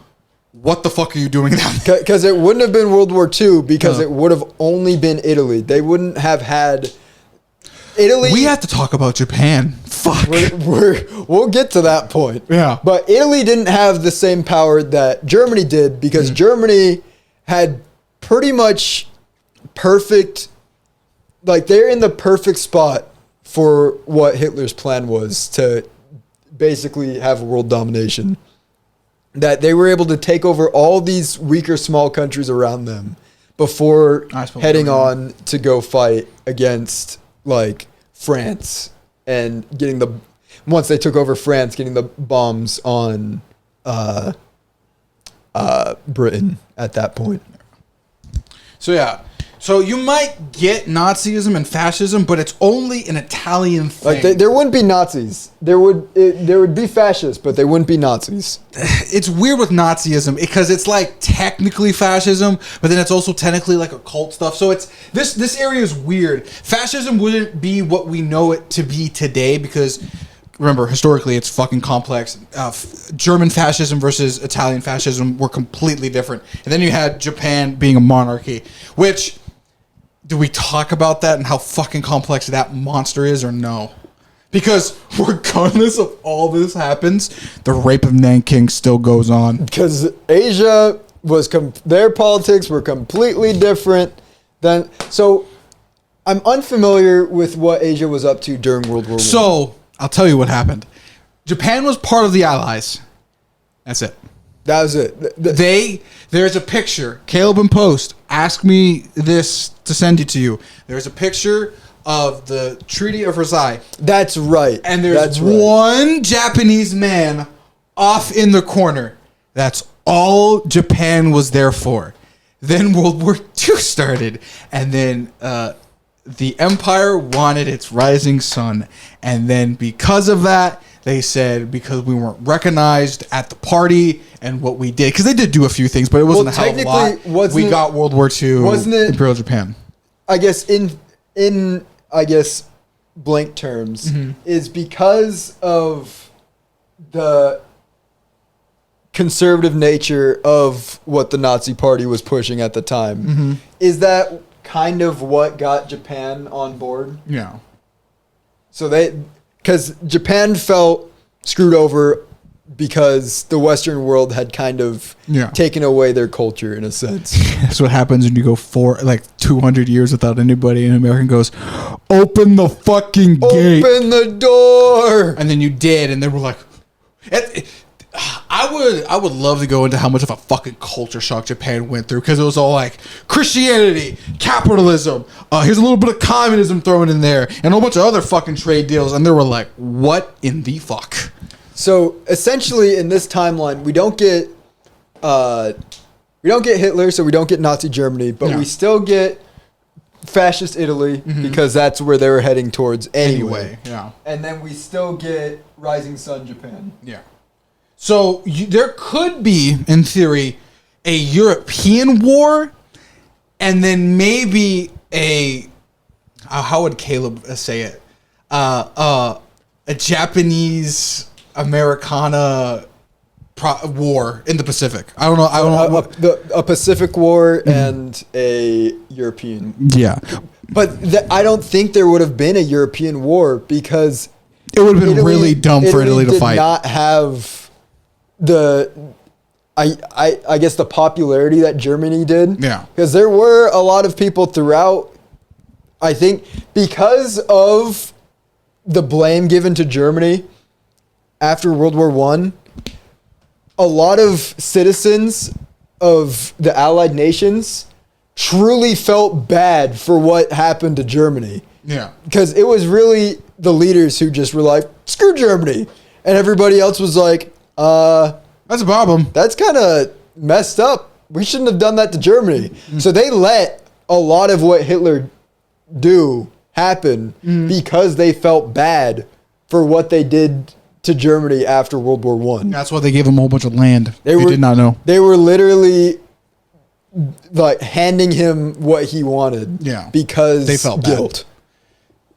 what the fuck are you doing now? Because it wouldn't have been World War II because it would have only been Italy. They wouldn't have had... Italy. We have to talk about Japan. Fuck. We'll get to that point. Yeah. But Italy didn't have the same power that Germany did because Germany had pretty much perfect, like they're in the perfect spot for what Hitler's plan was to basically have world domination. That they were able to take over all these weaker small countries around them before heading on to go fight against like France and once they took over France, getting the bombs on Britain at that point. So you might get Nazism and fascism, but it's only an Italian thing. Like there wouldn't be Nazis. There would be fascists, but they wouldn't be Nazis. It's weird with Nazism because it's like technically fascism, but then it's also technically like occult stuff. So it's this area is weird. Fascism wouldn't be what we know it to be today because remember, historically, it's fucking complex. German fascism versus Italian fascism were completely different. And then you had Japan being a monarchy, which, do we talk about that and how fucking complex that monster is or no? Because regardless of all this happens, the rape of Nanking still goes on. Because Asia was, their politics were completely different than, so I'm unfamiliar with what Asia was up to during World War I. So, I'll tell you what happened. Japan was part of the Allies. That's it. That was it. There's a picture. Caleb and Post asked me this to send it to you. There's a picture of the Treaty of Versailles. That's right. And there's one Japanese man off in the corner. That's all Japan was there for. Then World War II started. And then the empire wanted its rising sun. And then because of that, they said because we weren't recognized at the party and what we did. Because they did do a few things, but it wasn't a hell of a lot. We got World War II, wasn't it, Imperial Japan. I guess in blank terms, is because of the conservative nature of what the Nazi Party was pushing at the time. Is that kind of what got Japan on board? Yeah. So because Japan felt screwed over because the Western world had kind of taken away their culture in a sense. That's what happens when you go 200 years without anybody, and American goes, open the fucking gate. Open the door. And then you did, and they were like, I would love to go into how much of a fucking culture shock Japan went through, because it was all like Christianity, capitalism, here's a little bit of communism thrown in there, and a whole bunch of other fucking trade deals, and they were like, what in the fuck? So essentially, in this timeline, we don't get Hitler, so we don't get Nazi Germany, but we still get fascist Italy because that's where they were heading towards anyway. And then we still get Rising Sun Japan. Yeah. So there could be, in theory, a European war, and then maybe how would Caleb say it? A Japanese Americana war in the Pacific. I don't know. A Pacific war and a European. Yeah. But I don't think there would have been a European war because it would have been really dumb for Italy to fight. Did not have I guess the popularity that Germany did. Yeah. Because there were a lot of people throughout, I think, because of the blame given to Germany after World War I, a lot of citizens of the Allied nations truly felt bad for what happened to Germany. Yeah. Because it was really the leaders who just were like, screw Germany. And everybody else was like, that's a problem. That's kind of messed up. We shouldn't have done that to Germany. So they let a lot of what Hitler do happen because they felt bad for what they did to Germany after World War I. That's why they gave him a whole bunch of land. They did not know. They were literally like handing him what he wanted. Yeah. Because they felt guilt. Bad.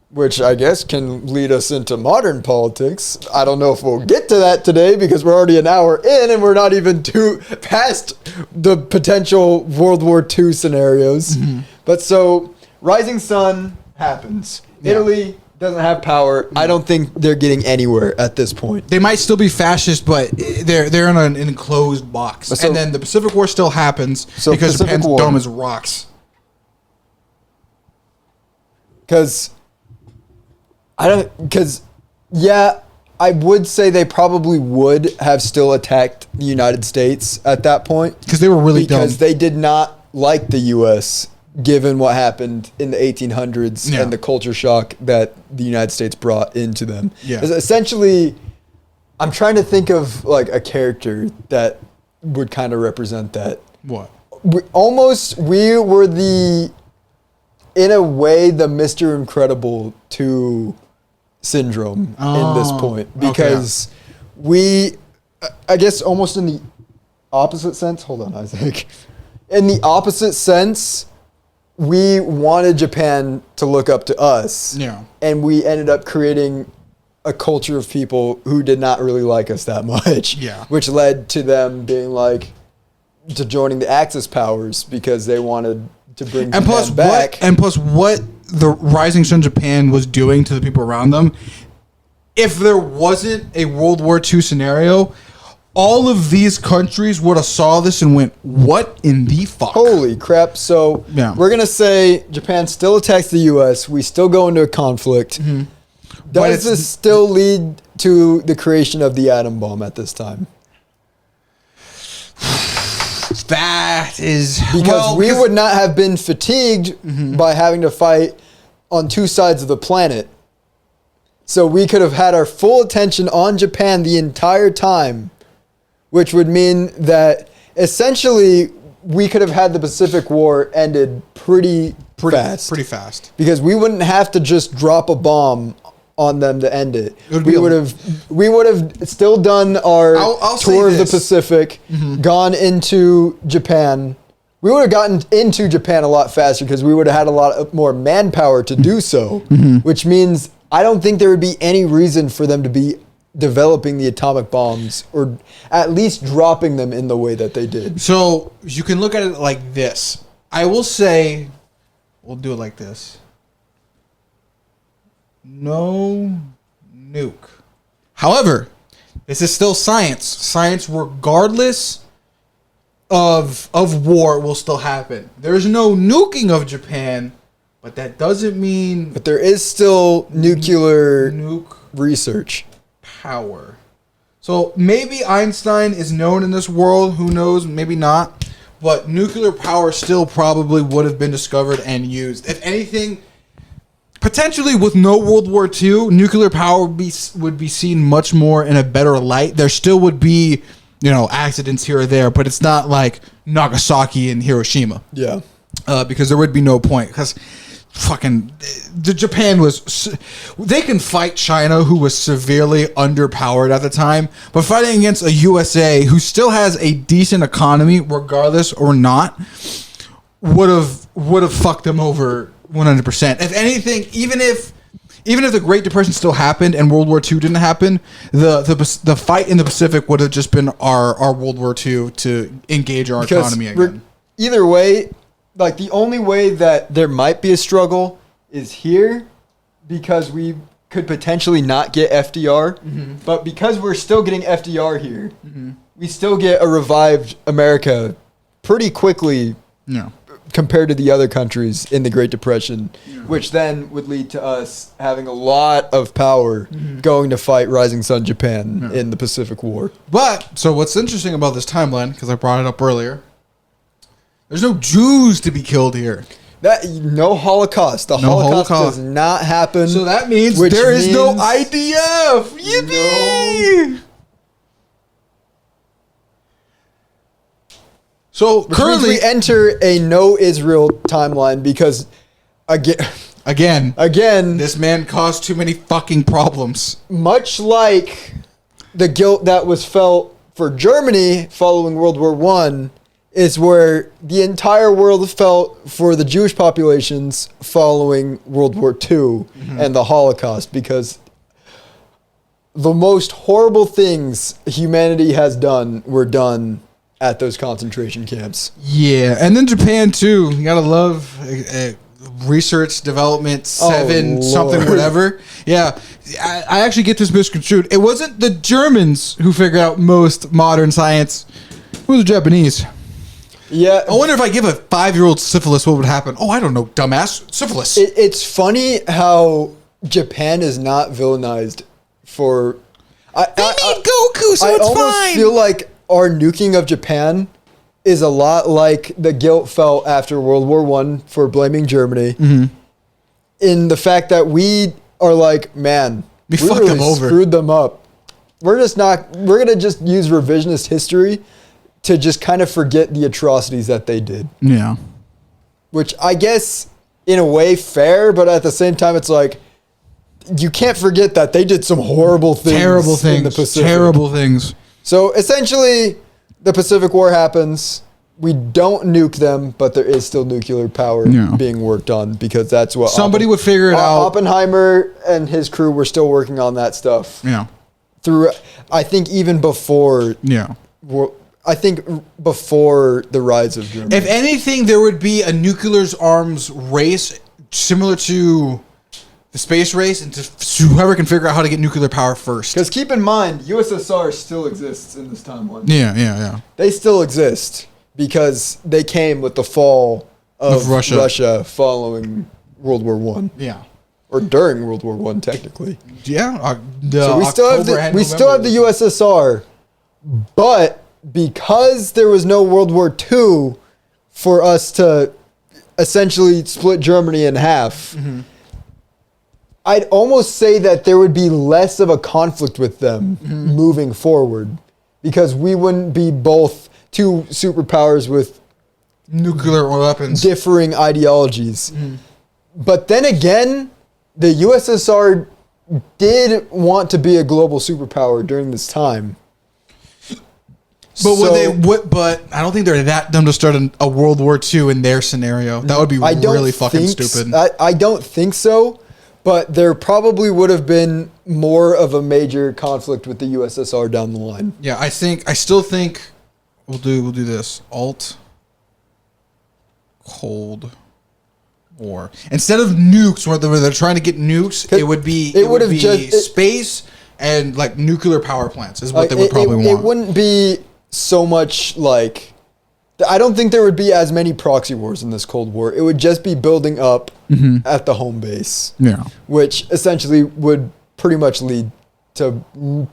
Which I guess can lead us into modern politics. I don't know if we'll get to that today because we're already an hour in and we're not even past the potential World War II scenarios. But so Rising Sun happens. Yeah. Italy doesn't have power. I don't think they're getting anywhere at this point. They might still be fascist, but they're in an enclosed box. So, and then the Pacific War still happens because Japan's dumb as rocks. Because I would say they probably would have still attacked the United States at that point. Because they were really dumb. Because they did not like the U.S., given what happened in the 1800s and the culture shock that the United States brought into them. Yeah. Essentially, I'm trying to think of like a character that would kind of represent that. What? We were in a way, the Mr. Incredible 2 syndrome in this point. Because I guess almost in the opposite sense. Hold on, Isaac. In the opposite sense, we wanted Japan to look up to us. Yeah. And we ended up creating a culture of people who did not really like us that much. Yeah. Which led to them being like, to joining the Axis powers because they wanted to bring Japan back. Plus what the rising sun Japan was doing to the people around them. If there wasn't a World War II scenario, all of these countries would have saw this and went, what in the fuck? Holy crap. So we're going to say Japan still attacks the U.S. We still go into a conflict. Mm-hmm. Does this still lead to the creation of the atom bomb at this time? That is... Because we would not have been fatigued by having to fight on two sides of the planet. So we could have had our full attention on Japan the entire time, which would mean that essentially we could have had the Pacific War ended pretty fast. Pretty fast. Because we wouldn't have to just drop a bomb on them to end it. We would have still done our tour of the Pacific, gone into Japan. We would have gotten into Japan a lot faster because we would have had a lot more manpower to do so, which means I don't think there would be any reason for them to be developing the atomic bombs or at least dropping them in the way that they did. So you can look at it like this. I will say, we'll do it like this. No nuke. However, this is still science. Science, regardless of war, will still happen. There's no nuking of Japan, but that doesn't mean... But there is still nuclear research. Power. So maybe Einstein is known in this world. Who knows? Maybe not. But nuclear power still probably would have been discovered and used. If anything... Potentially, with no World War II, nuclear power would be seen much more in a better light. There still would be, accidents here or there, but it's not like Nagasaki and Hiroshima. Yeah. Because there would be no point. Because Japan was... They can fight China, who was severely underpowered at the time, but fighting against a USA who still has a decent economy, regardless or not, would have fucked them over 100%. If anything, even if the Great Depression still happened and World War II didn't happen, the fight in the Pacific would have just been our World War II to engage our economy again. Either way, like the only way that there might be a struggle is here because we could potentially not get FDR, but because we're still getting FDR here, we still get a revived America pretty quickly. No. Compared to the other countries in the Great Depression, which then would lead to us having a lot of power going to fight Rising Sun Japan in the Pacific War. But, so what's interesting about this timeline, because I brought it up earlier, there's no Jews to be killed here. No Holocaust. The Holocaust does not happen. So that means there is no IDF. Yippee! No. So currently we enter a no Israel timeline because again, this man caused too many fucking problems. Much like the guilt that was felt for Germany following World War I is where the entire world felt for the Jewish populations following World War II and the Holocaust, because the most horrible things humanity has done were done at those concentration camps. Yeah, and then Japan too. You gotta love research, development, something, whatever. Yeah, I actually get this misconstrued. It wasn't the Germans who figured out most modern science. It was the Japanese. Yeah. I wonder if I give a 5-year-old syphilis, what would happen? Oh, I don't know, dumbass. Syphilis. It's funny how Japan is not villainized for... They made Goku, so I it's almost fine. feel like our nuking of Japan is a lot like the guilt felt after World War I for blaming Germany. In the fact that we are like, man, we fucked really them over. Screwed them up. We're going to just use revisionist history to just kind of forget the atrocities that they did. Yeah. Which I guess, in a way, fair, but at the same time, it's like, you can't forget that they did some horrible things. Terrible things. In the Pacific. Terrible things. So essentially, the Pacific War happens. we don't nuke them, but there is still nuclear power being worked on because that's what somebody would figure it out. Oppenheimer and his crew were still working on that stuff. Yeah. Through, I think even before. Yeah. I think before the rise of Germany. If anything, there would be a nuclear arms race similar to the space race, and to whoever can figure out how to get nuclear power first. Because keep in mind, USSR still exists in this timeline. Yeah. They still exist because they came with the fall of Russia following World War One. Yeah. Or during World War One, technically. Yeah. So we still have the USSR, but because there was no World War II for us to essentially split Germany in half, I'd almost say that there would be less of a conflict with them moving forward because we wouldn't be both two superpowers with nuclear weapons, differing ideologies. But then again, the USSR did want to be a global superpower during this time. But but I don't think they're that dumb to start a World War II in their scenario. That would be really fucking stupid. I don't think so, but there probably would have been more of a major conflict with the USSR down the line. Yeah, I still think we'll do this. Alt Cold War. Instead of nukes, where they're trying to get nukes, it would be space and like nuclear power plants is what they would probably want. It wouldn't be so much like, I don't think there would be as many proxy wars in this Cold War. It would just be building up at the home base. Yeah. Which essentially would pretty much lead to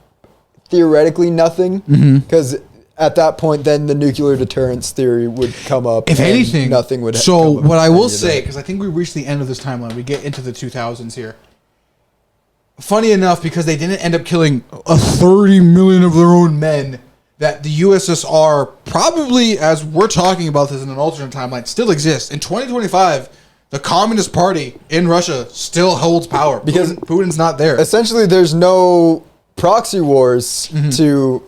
theoretically nothing. Because at that point, then the nuclear deterrence theory would come up. If anything, nothing would So what I will say, because I think we reached the end of this timeline, we get into the 2000s here. Funny enough, because they didn't end up killing 30 million of their own men, that the USSR probably, as we're talking about this in an alternate timeline, still exists. In 2025, the Communist Party in Russia still holds power because Putin's not there. Essentially, there's no proxy wars to...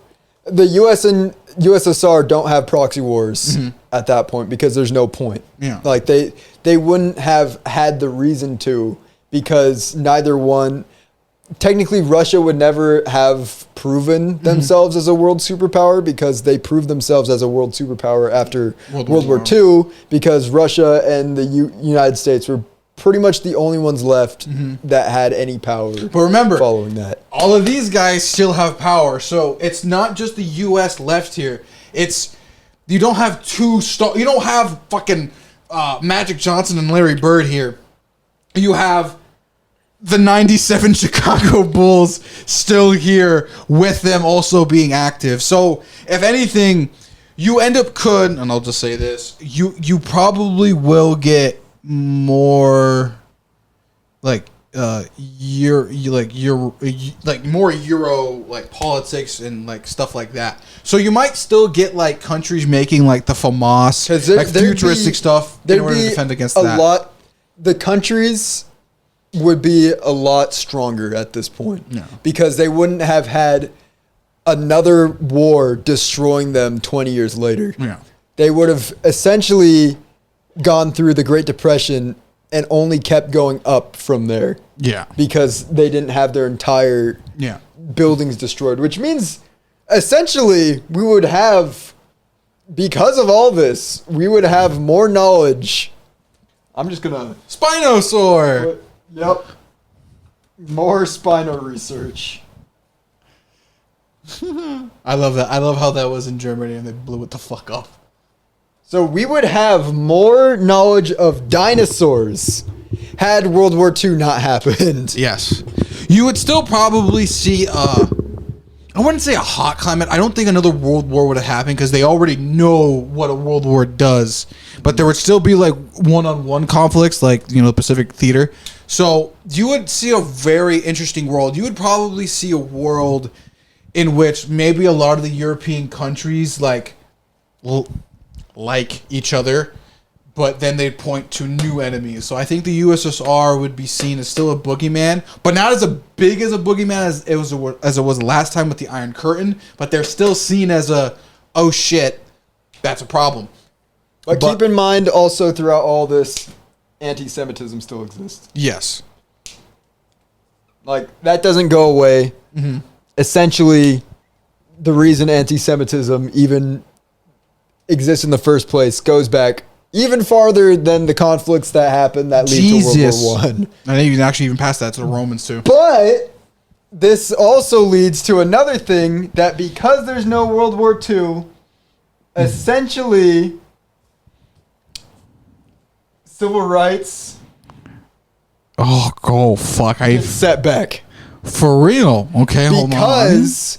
The US and USSR don't have proxy wars at that point because there's no point. Yeah. Like, they wouldn't have had the reason to because neither one... Technically, Russia would never have proven themselves as a world superpower because they proved themselves as a world superpower after World War II because Russia and the United States were pretty much the only ones left that had any power. But remember, following that, all of these guys still have power. So it's not just the U.S. left here. It's you don't have you don't have fucking Magic Johnson and Larry Bird here. You have the 97 Chicago Bulls still here with them also being active. So if anything, you end up and I'll just say this, you probably will get more more Euro like politics and like stuff like that. So you might still get like countries making like the FAMAS, like futuristic stuff in order to defend against that. The countries would be a lot stronger at this point because they wouldn't have had another war destroying them 20 years later. Yeah. They would have essentially gone through the Great Depression and only kept going up from there. Yeah. Because they didn't have their entire buildings destroyed, which means essentially we would have, because of all this, we would have more knowledge. I'm just going to... Spinosaur! Yep. More Spino research. I love that. I love how that was in Germany and they blew it the fuck up. So we would have more knowledge of dinosaurs had World War II not happened. Yes. You would still probably see I wouldn't say a hot climate. I don't think another world war would have happened because they already know what a world war does. But there would still be like one-on-one conflicts, like, the Pacific Theater. So you would see a very interesting world. You would probably see a world in which maybe a lot of the European countries like each other, but then they'd point to new enemies. So I think the USSR would be seen as still a boogeyman, but not as big as a boogeyman as it was last time with the Iron Curtain. But they're still seen as oh shit, that's a problem. But keep in mind also throughout all this, anti-Semitism still exists. Yes. Like, that doesn't go away. Mm-hmm. Essentially, the reason anti-Semitism even exists in the first place goes back even farther than the conflicts that happened that lead to World War I. I think you can actually even pass that to the Romans too. But this also leads to another thing, that because there's no World War II, essentially civil rights fuck. set back. For real. Okay, hold on. Because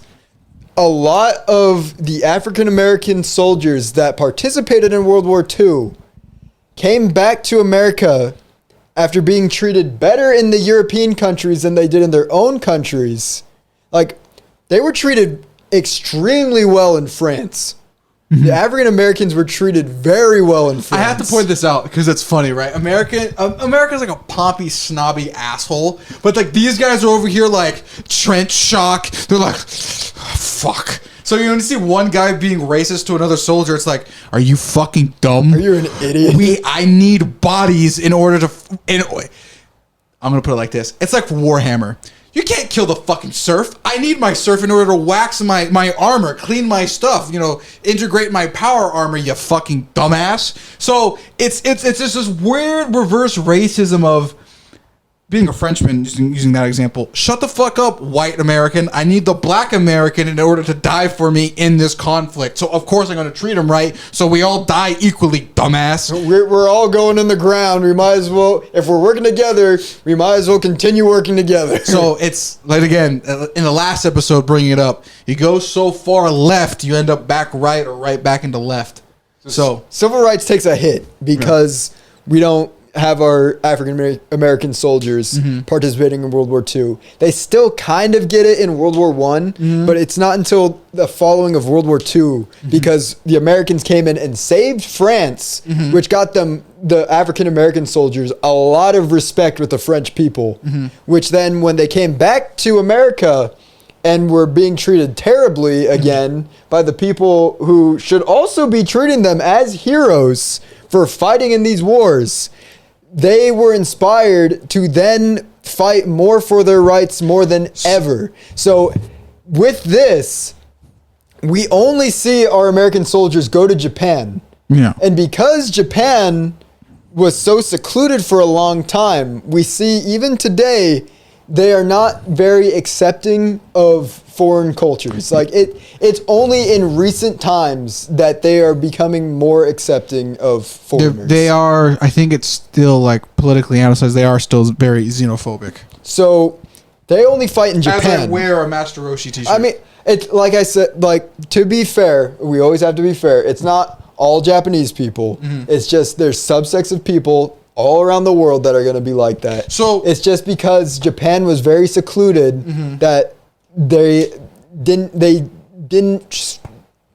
a lot of the African American soldiers that participated in World War II came back to America after being treated better in the European countries than they did in their own countries. Like, they were treated extremely well in France. The African Americans were treated very well in France. I have to point this out because it's funny, right? America's like a pompy, snobby asshole, but like these guys are over here like trench shock. They're like, fuck. So you see one guy being racist to another soldier, it's like, are you fucking dumb? Are you an idiot? I need bodies in order to. I'm gonna put it like this: it's like Warhammer. You can't kill the fucking serf. I need my serf in order to wax my armor, clean my stuff, integrate my power armor, you fucking dumbass. So it's just this weird reverse racism of being a Frenchman, using that example. Shut the fuck up, white American. I need the black American in order to die for me in this conflict. So of course I'm going to treat him right. So we all die equally, dumbass. We're all going in the ground. We might as well, if we're working together, we might as well continue working together. So it's like, again, in the last episode, bringing it up, you go so far left, you end up back right or right back into left. So civil rights takes a hit because we don't have our African American soldiers participating in World War II. They still kind of get it in World War I, but it's not until the following of World War II because the Americans came in and saved France, which got them, the African American soldiers, a lot of respect with the French people, which then when they came back to America and were being treated terribly again by the people who should also be treating them as heroes for fighting in these wars, they were inspired to then fight more for their rights more than ever. So with this, we only see our American soldiers go to Japan. Yeah. And because Japan was so secluded for a long time, we see even today, they are not very accepting of foreign cultures. Like it's only in recent times that they are becoming more accepting of foreigners. They are, I think it's still like politically analyzed, they are still very xenophobic. So they only fight in Japan. As I wear a Master Roshi t-shirt. I mean, it's like I said, like, to be fair, we always have to be fair. It's not all Japanese people. It's just there's subsects of people all around the world that are going to be like that. So it's just because Japan was very secluded that they didn't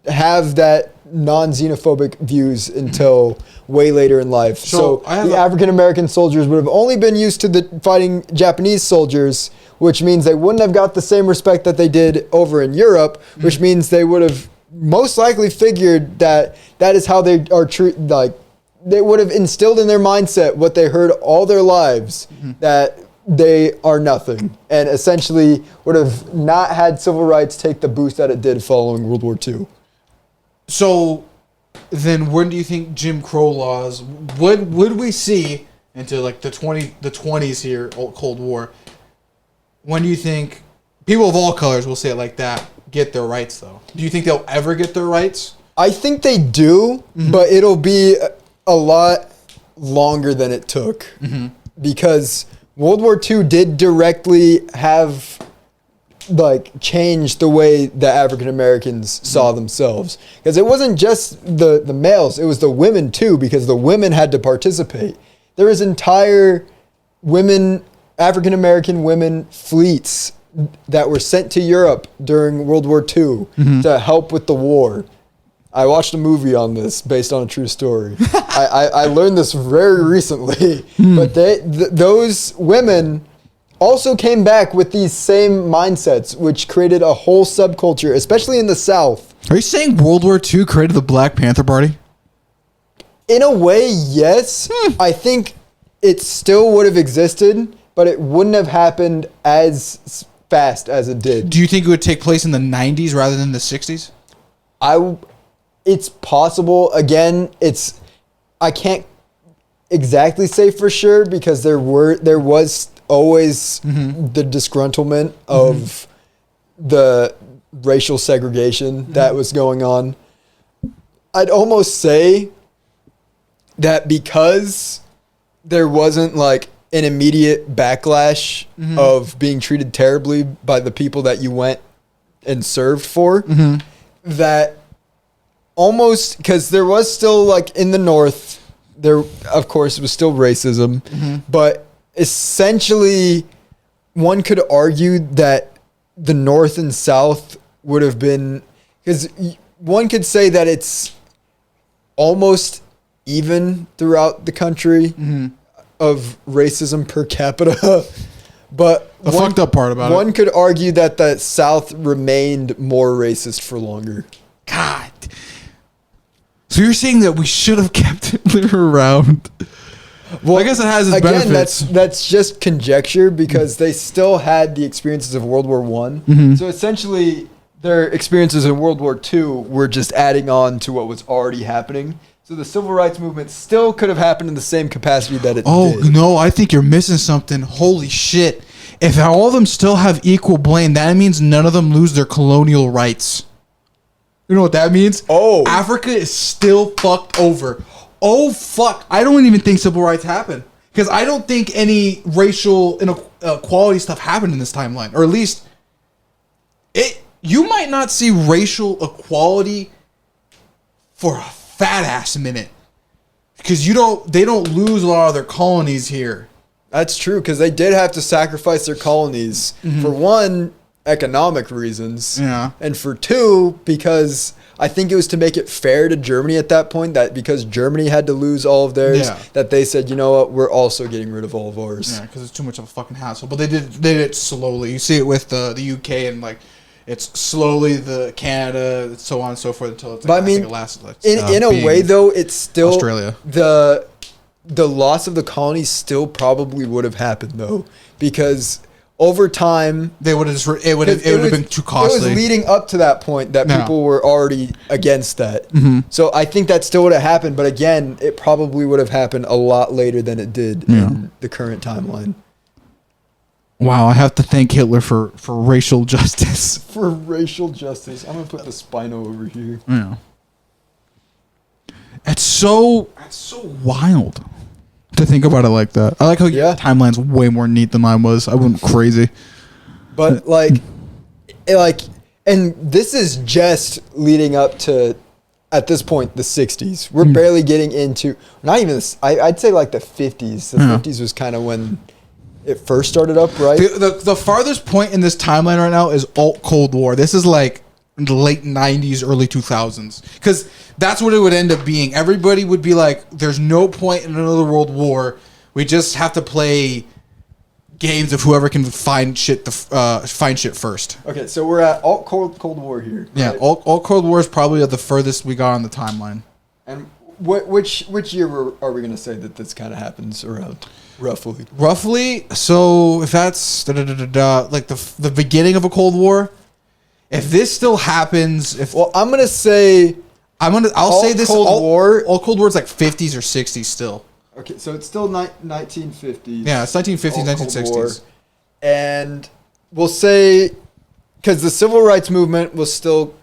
have that non-xenophobic views until way later in life. So the African American soldiers would have only been used to the fighting Japanese soldiers, which means they wouldn't have got the same respect that they did over in Europe, which means they would have most likely figured that that is how they are treated. Like, they would have instilled in their mindset what they heard all their lives, that they are nothing, and essentially would have not had civil rights take the boost that it did following World War II. So then when do you think Jim Crow laws would we see into like the 20s here, Cold War? When do you think people of all colors, we'll say it like that, get their rights though? Do you think they'll ever get their rights? I think they do, but it'll be a lot longer than it took because World War II did directly have changed the way that African Americans saw themselves, because it wasn't just the males, it was the women too, because the women had to participate. There was entire African American women fleets that were sent to Europe during World War II to help with the war. I watched a movie on this based on a true story. I learned this very recently, but those women also came back with these same mindsets, which created a whole subculture, especially in the South. Are you saying World War II created the Black Panther Party? In a way, yes. I think it still would have existed, but it wouldn't have happened as fast as it did. Do you think it would take place in the 90s rather than the 60s? It's possible. Again, I can't exactly say for sure because there was always the disgruntlement of the racial segregation that was going on. I'd almost say that because there wasn't like an immediate backlash of being treated terribly by the people that you went and served for, that almost, because there was still like in the North, there of course was still racism, but essentially one could argue that the North and South would have been, because one could say that it's almost even throughout the country of racism per capita. But the fucked up part about one could argue that the South remained more racist for longer. God. So you're saying that we should have kept Hitler around? Well, I guess it has its benefits. That's just conjecture because they still had the experiences of World War One. So essentially, their experiences in World War II were just adding on to what was already happening. So the civil rights movement still could have happened in the same capacity that it did. Oh, no, I think you're missing something. Holy shit. If all of them still have equal blame, that means none of them lose their colonial rights. You know what that means? Oh. Africa is still fucked over. Oh, fuck. I don't even think civil rights happened. Because I don't think any racial inequality stuff happened in this timeline. Or at least, you might not see racial equality for a fat ass minute. Because they don't lose a lot of their colonies here. That's true, because they did have to sacrifice their colonies. For one, economic reasons. Yeah. And for two, because I think it was to make it fair to Germany at that point, that because Germany had to lose all of theirs, that they said, you know what, we're also getting rid of all of ours. Yeah, because it's too much of a fucking hassle. But they did it slowly. You see it with the UK and like it's slowly the Canada, so on and so forth until it's. Like, but I mean, it lasts, in a way though, it's still Australia. The loss of the colonies still probably would have happened though, because over time they would have it would have been too costly. It was leading up to that point that people were already against that. So I think that still would have happened, but again, it probably would have happened a lot later than it did in the current timeline. Wow, I have to thank Hitler for racial justice. For racial justice. I'm gonna put the Spino over here. Yeah. It's so wild to think about it like that. I like how your timeline's way more neat than mine was. I went crazy. But and this is just leading up to, at this point, the 60s. We're barely getting into, not even this, I'd say like the 50s. The 50s was kind of when it first started up, right? The farthest point in this timeline right now is alt-Cold War. This is like the late 90s, early 2000s. Because that's what it would end up being. Everybody would be like, there's no point in another world war. We just have to play games of whoever can find shit first. Okay, so we're at alt-Cold War here. Right? Yeah, alt-Cold War is probably the furthest we got on the timeline. And which year are we going to say that this kind of happens around? Roughly, so if that's like the beginning of a Cold War, if this still happens, I'm gonna say I'll say this Cold War. All Cold War is like 50s or 60s still. Okay, so it's still 1950s. Yeah, it's 1950s, 1960s, and we'll say because the civil rights movement was still.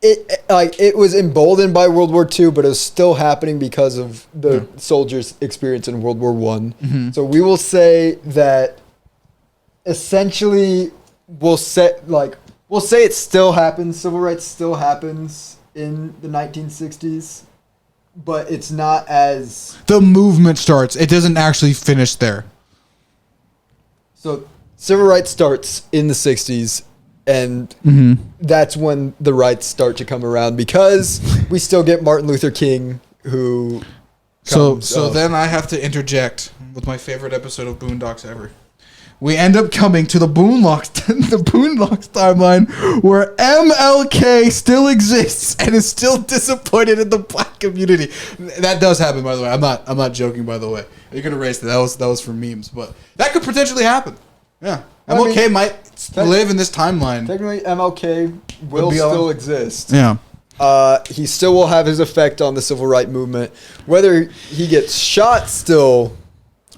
It was emboldened by World War II, but it was still happening because of the soldiers' experience in World War I. So we will say that essentially we'll say it still happens. Civil rights still happens in the 1960s, but it's not as the movement starts. It doesn't actually finish there. So civil rights starts in the 60s. And that's when the rights start to come around because we still get Martin Luther King who So then I have to interject with my favorite episode of Boondocks ever. we end up coming to the Boondocks timeline where MLK still exists and is still disappointed in the black community. That does happen, by the way. I'm not joking, by the way. You could erase that. That was for memes, but that could potentially happen. Yeah. MLK might live in this timeline. Technically, MLK will still exist. Yeah. He still will have his effect on the civil rights movement. Whether he gets shot still,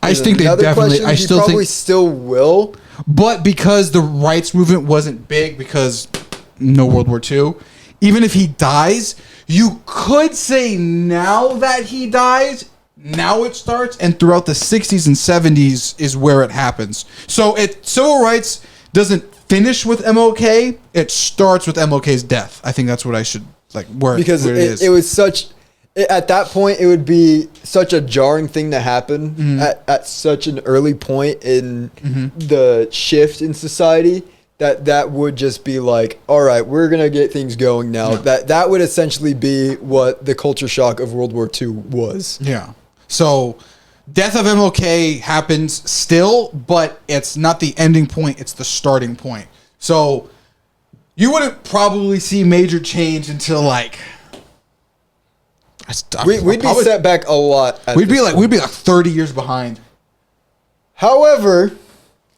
I think they definitely. Question. He probably still will. But because the rights movement wasn't big, because no World War II, even if he dies, you could say now that he dies, now it starts, and throughout the 60s and 70s is where it happens. So civil rights doesn't finish with MLK; it starts with MLK's death. I think that's what I should because it was such. At that point, it would be such a jarring thing to happen at such an early point in the shift in society that would just be like, all right, we're going to get things going now. Yeah. That would essentially be what the culture shock of World War II was. Yeah. So death of MLK happens still, but it's not the ending point. It's the starting point. So you wouldn't probably see major change until we'd be set back a lot. We'd be like 30 years behind. However,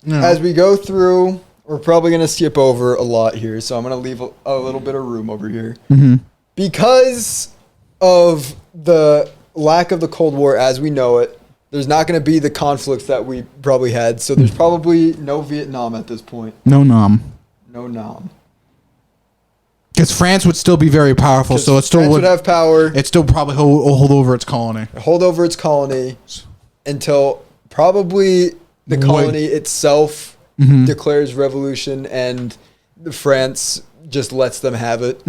as we go through, we're probably going to skip over a lot here. So I'm going to leave a little bit of room over here. Because of the lack of the Cold War as we know it, there's not going to be the conflicts that we probably had. So there's probably no Vietnam at this point. No Nam. Because France would still be very powerful, so it still would have power. It still probably hold over its colony. Hold over its colony until probably the colony itself declares revolution and France just lets them have it.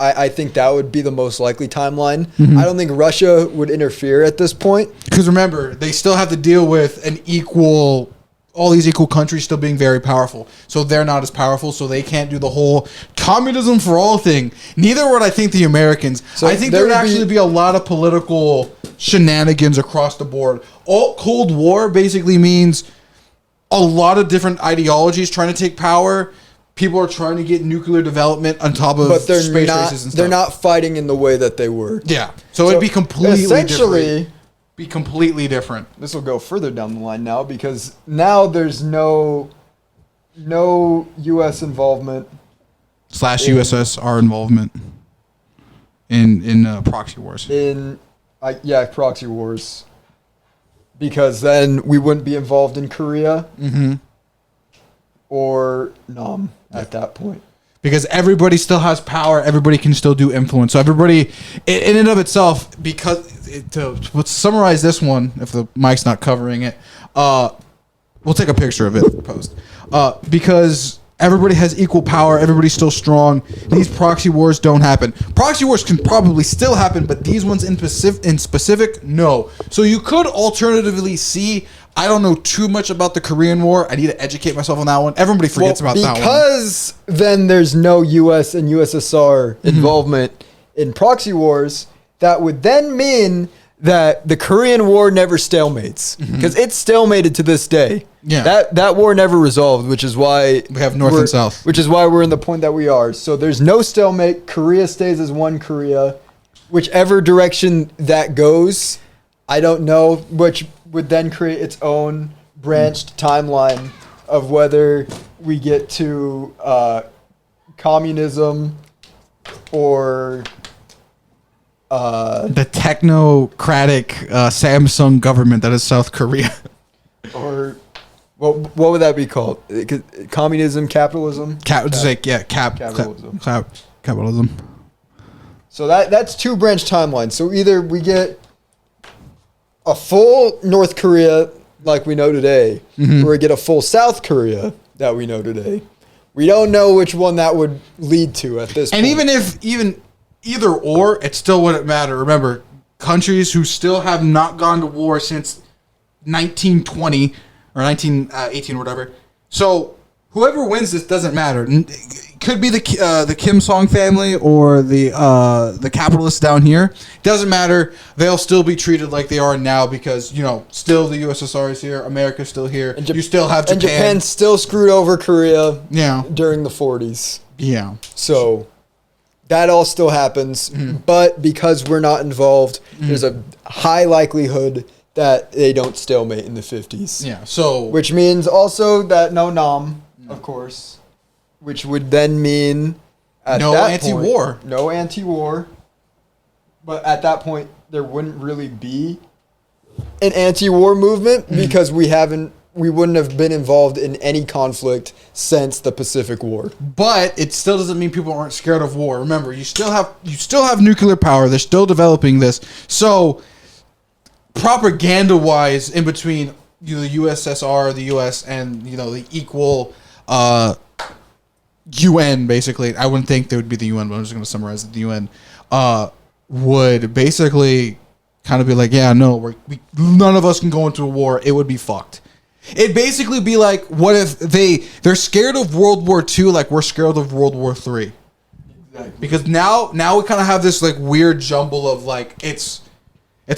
I think that would be the most likely timeline. I don't think Russia would interfere at this point. Because remember, they still have to deal with all these equal countries still being very powerful. So they're not as powerful, so they can't do the whole communism for all thing. Neither would I think the Americans. So I think there would actually be a lot of political shenanigans across the board. Cold War basically means a lot of different ideologies trying to take power. People are trying to get nuclear development on top of space races and stuff. They're not fighting in the way that they were. Yeah. So it'd be completely different. Be completely different. This will go further down the line now because now there's no U.S. involvement / USSR involvement in proxy wars. Proxy wars. Because then we wouldn't be involved in Korea or Nam at that point. Because everybody still has power, everybody can still do influence. So everybody, in and of itself, to summarize this one, if the mic's not covering it, we'll take a picture of it post. Because everybody has equal power, everybody's still strong. These proxy wars don't happen. Proxy wars can probably still happen, but these ones in specific, no. So you could alternatively see. I don't know too much about the Korean War. I need to educate myself on that one. Everybody forgets about that one. Because then there's no U.S. and USSR involvement in proxy wars, that would then mean that the Korean War never stalemates. Because it's stalemated to this day. Yeah. That war never resolved, which is why we have North and South. Which is why we're in the point that we are. So there's no stalemate. Korea stays as one Korea. Whichever direction that goes, I don't know, which would then create its own branched timeline of whether we get to communism or the technocratic Samsung government that is South Korea. Or what would that be called? Communism, capitalism? Capitalism. Capitalism. So that's two branch timelines. So either we get a full North Korea like we know today, or we get a full South Korea that we know today. We don't know which one that would lead to at this point. And even either or, it still wouldn't matter. Remember, countries who still have not gone to war since 1920 or 1918 or whatever. So whoever wins this doesn't matter. It could be the Kim Song family or the capitalists down here. Doesn't matter. They'll still be treated like they are now because still the USSR is here. America's still here. And you still have Japan. And Japan still screwed over Korea. Yeah. During the 40s. Yeah. So that all still happens, but because we're not involved, there's a high likelihood that they don't stalemate in the 50s. Yeah. So which means also that no Nam, of course, which would then mean no anti-war. No anti-war. But at that point, there wouldn't really be an anti-war movement because we wouldn't have been involved in any conflict since the Pacific War. But it still doesn't mean people aren't scared of war. Remember, you still have nuclear power. They're still developing this. So propaganda-wise, in between the USSR, the US, and the equal UN, basically, I wouldn't think there would be the UN, but I'm just going to summarize it. The UN would basically kind of be like, yeah, no, none of us can go into a war. It would be fucked. It'd basically be like, what if they're scared of World War II like we're scared of World War III? Exactly. Because now we kind of have this like weird jumble of like it's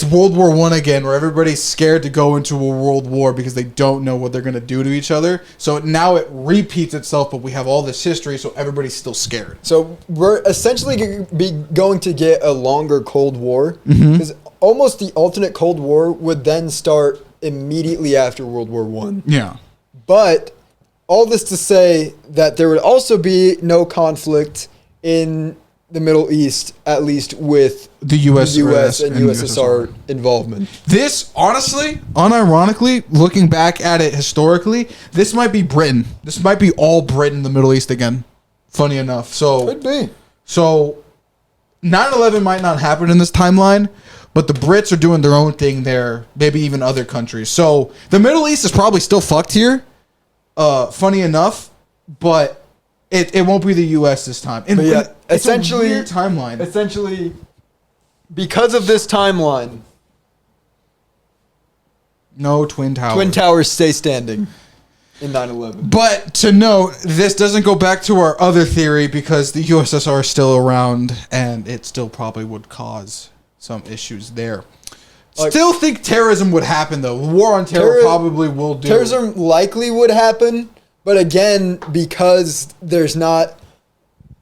World War I again, where everybody's scared to go into a world war because they don't know what they're going to do to each other. So now it repeats itself, but we have all this history, so everybody's still scared. So we're essentially going to get a longer Cold War because almost the alternate Cold War would then start immediately after World War I. Yeah. But all this to say that there would also be no conflict in the Middle East, at least with the US and USSR involvement. This, honestly, unironically, looking back at it historically, this might be Britain. This might be all Britain, the Middle East again. Funny enough. So could be. So 9/11 might not happen in this timeline, but the Brits are doing their own thing there, maybe even other countries. So the Middle East is probably still fucked here, funny enough, but it won't be the U.S. this time. And yeah, it's essentially, a weird timeline. Essentially, because of this timeline, no Twin Towers. Twin Towers stay standing in 9/11. But to note, this doesn't go back to our other theory because the USSR is still around and it still probably would cause some issues there. Still think terrorism would happen, though. War on terror probably will do. Terrorism likely would happen, but again, because there's not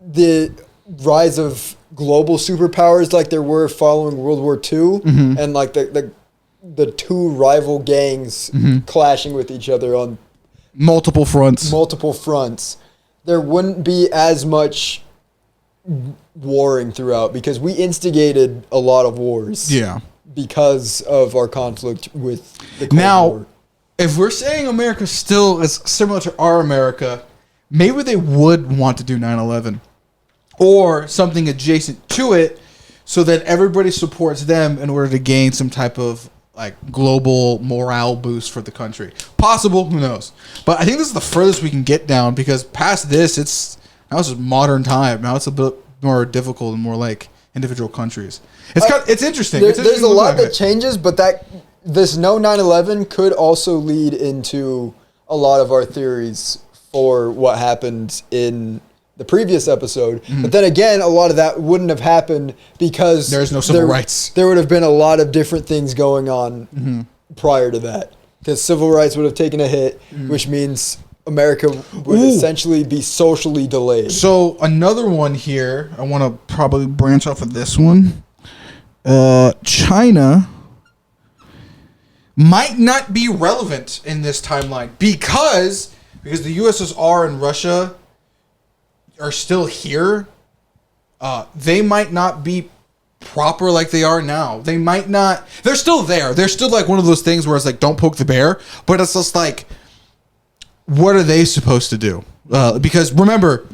the rise of global superpowers like there were following World War II, and like the two rival gangs clashing with each other on multiple fronts, there wouldn't be as much warring throughout because we instigated a lot of wars. Yeah. Because of our conflict with the Cold War. If we're saying America still is similar to our America, maybe they would want to do 9/11 or something adjacent to it so that everybody supports them in order to gain some type of like global morale boost for the country. Possible, who knows? But I think this is the furthest we can get down because past this, now it's just modern time. Now it's a bit more difficult and more like individual countries. It's interesting. There's a lot that changes, but this no 9/11 could also lead into a lot of our theories for what happened in the previous episode. But then again, a lot of that wouldn't have happened because there's no civil rights. There would have been a lot of different things going on prior to that. Because civil rights would have taken a hit, which means America would essentially be socially delayed. So another one here, I want to probably branch off of this one. China might not be relevant in this timeline because the USSR and Russia are still here. They might not be proper like they are now. They might not. They're still there. They're still like one of those things where it's like, don't poke the bear. But it's just like, what are they supposed to do? Because remember,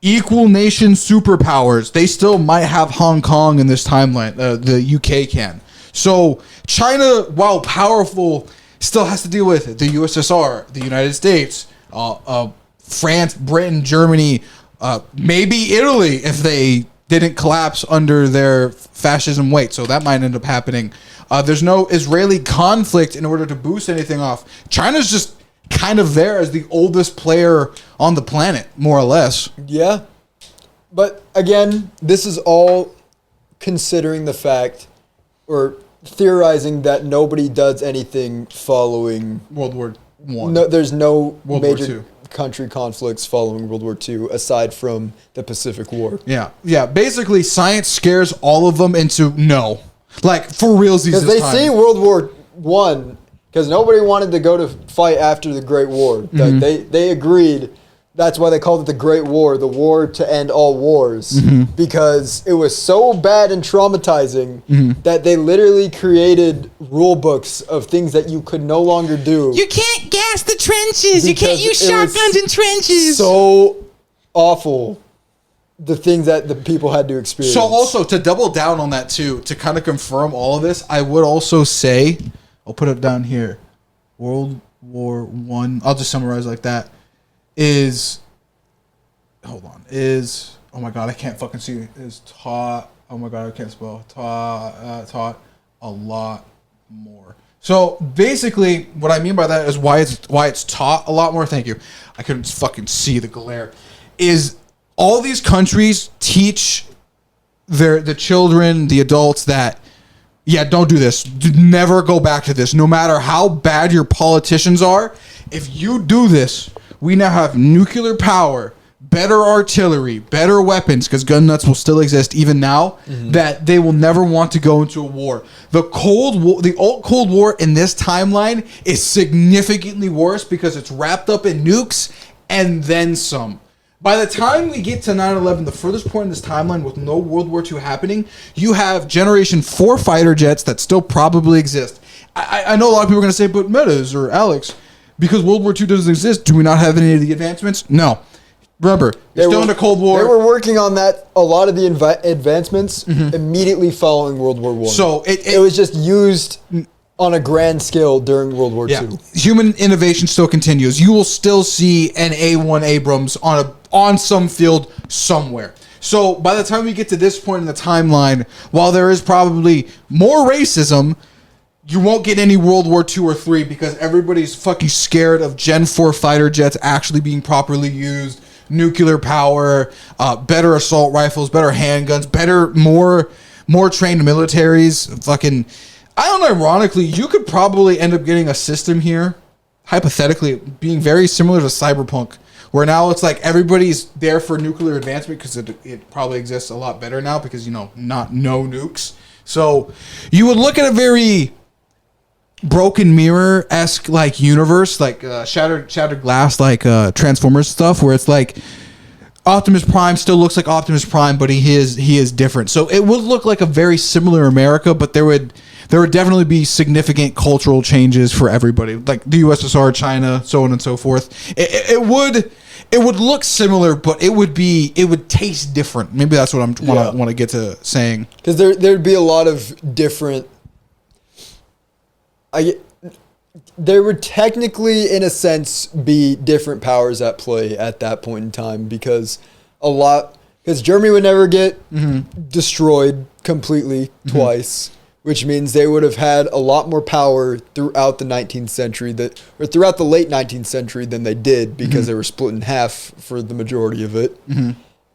equal nation superpowers, they still might have Hong Kong in this timeline. The UK can. So China, while powerful, still has to deal with the USSR, the United States, France, Britain, Germany, maybe Italy if they didn't collapse under their fascism weight. So that might end up happening. There's no Israeli conflict in order to boost anything off. China's just kind of there as the oldest player on the planet, more or less. Yeah. But again, this is all considering the fact or theorizing that nobody does anything following World War One. No, there's no World War major Two. country conflicts following World War II aside from the Pacific War. Yeah. Yeah. Basically, science scares all of them into no. Like, for realsies Because this they time. see World War One, because nobody wanted to go to fight after the Great War. Mm-hmm. Like they agreed. That's why they called it the Great War, the war to end all wars, Mm-hmm. because it was so bad and traumatizing Mm-hmm. that they literally created rule books of things that you could no longer do. You can't gas the trenches. You can't Because use it was shotguns in trenches. So awful, the things that the people had to experience. So also to double down on that too, to kind of confirm all of this, I would also say, I'll put it down here. World War One. I'll just summarize like that. Oh my god, I can't fucking see. Is taught. Oh my god, I can't spell. Taught a lot more. So basically, what I mean by that is why it's taught a lot more. Thank you. I couldn't fucking see the glare. Is all these countries teach the children, the adults that, yeah, don't do this. Never go back to this. No matter how bad your politicians are, if you do this, we now have nuclear power, better artillery, better weapons, because gun nuts will still exist even now, that they will never want to go into a war. The Cold War in this timeline is significantly worse because it's wrapped up in nukes and then some. By the time we get to 9/11, the furthest point in this timeline with no World War II happening, you have Generation 4 fighter jets that still probably exist. I know a lot of people are going to say, but Metas or Alex, because World War II doesn't exist, do we not have any of the advancements? No. Remember, you're still in the Cold War. They were working on that, a lot of the advancements immediately following World War I. So it was just used on a grand scale during World War II. Human innovation still continues. You will still see an A1 Abrams on some field somewhere. So by the time we get to this point in the timeline, while there is probably more racism, you won't get any World War II or III because everybody's fucking scared of Gen 4 fighter jets actually being properly used, nuclear power, better assault rifles, better handguns, more trained militaries. Fucking, I don't know, ironically, you could probably end up getting a system here, hypothetically, being very similar to Cyberpunk, where now it's like everybody's there for nuclear advancement because it probably exists a lot better now because, no nukes. So you would look at a very broken mirror-esque like universe, like shattered glass, like Transformers stuff, where it's like Optimus Prime still looks like Optimus Prime, but he is different. So it would look like a very similar America, but there would definitely be significant cultural changes for everybody, like the USSR, China, so on and so forth. It would look similar, but it would taste different. Maybe that's what I want to get to saying. Because there'd be a lot of different. There would technically, in a sense, be different powers at play at that point in time because Germany would never get destroyed completely twice, which means they would have had a lot more power throughout the 19th century or throughout the late 19th century than they did because they were split in half for the majority of it.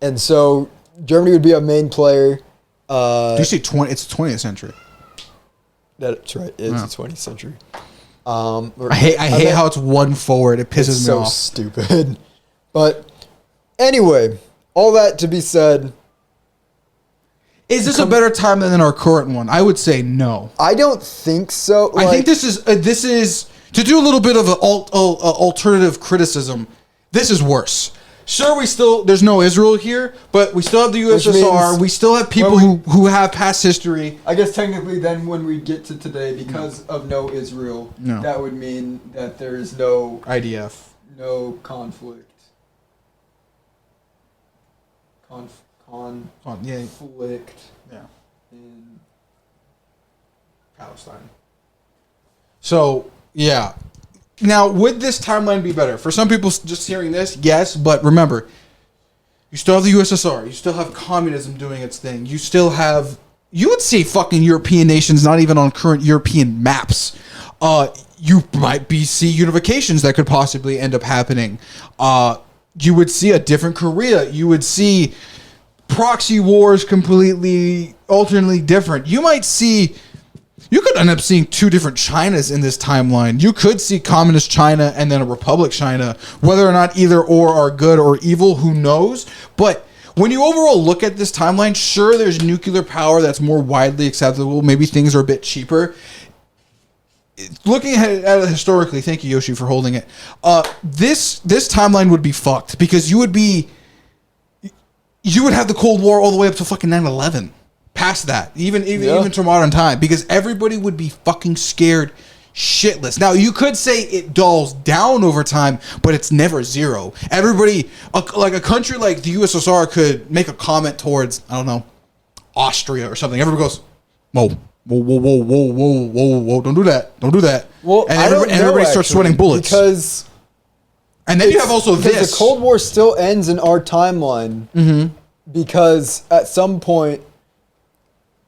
And so Germany would be a main player. Do you say 20? It's the 20th century. That's right. It's the 20th century. I hate how it's one forward. It pisses me off. So stupid. But anyway, all that to be said. Is this a better time than our current one? I would say no. I don't think so. I think this is to do a little bit of an alternative criticism. This is worse. Sure, there's no Israel here, but we still have the USSR. We still have people who have past history. I guess technically then when we get to today, because of no Israel, that would mean that there is no IDF. No conflict. Conflict in Palestine. So, yeah. Now, would this timeline be better? For some people just hearing this, yes, but remember, you still have the USSR, you still have communism doing its thing, you would see fucking European nations not even on current European maps. You might see unifications that could possibly end up happening. You would see a different Korea. You would see proxy wars completely, alternately different. You could end up seeing two different Chinas in this timeline. You could see communist China and then a republic China. Whether or not either or are good or evil, who knows? But when you overall look at this timeline, sure, there's nuclear power that's more widely acceptable. Maybe things are a bit cheaper. Looking at it historically, thank you, Yoshi, for holding it. This timeline would be fucked because you would have the Cold War all the way up to fucking 9/11. Past that, even to modern time, because everybody would be fucking scared shitless. Now, you could say it dulls down over time, but it's never zero. Everybody, like a country like the USSR could make a comment towards, I don't know, Austria or something. Everybody goes, whoa, don't do that. Well, and everybody starts sweating bullets. And then you have also this. The Cold War still ends in our timeline because at some point,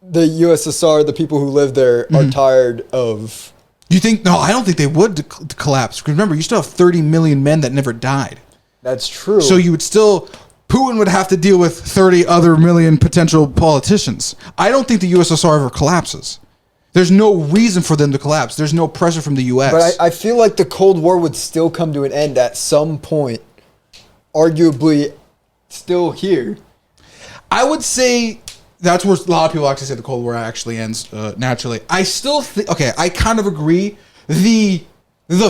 the USSR, the people who live there, are tired of... You think... No, I don't think they would collapse. Because remember, you still have 30 million men that never died. That's true. So you would still... Putin would have to deal with 30 other million potential politicians. I don't think the USSR ever collapses. There's no reason for them to collapse. There's no pressure from the US. But I feel like the Cold War would still come to an end at some point. Arguably still here. I would say... That's where a lot of people actually say the Cold War actually ends naturally. I still think, I kind of agree. The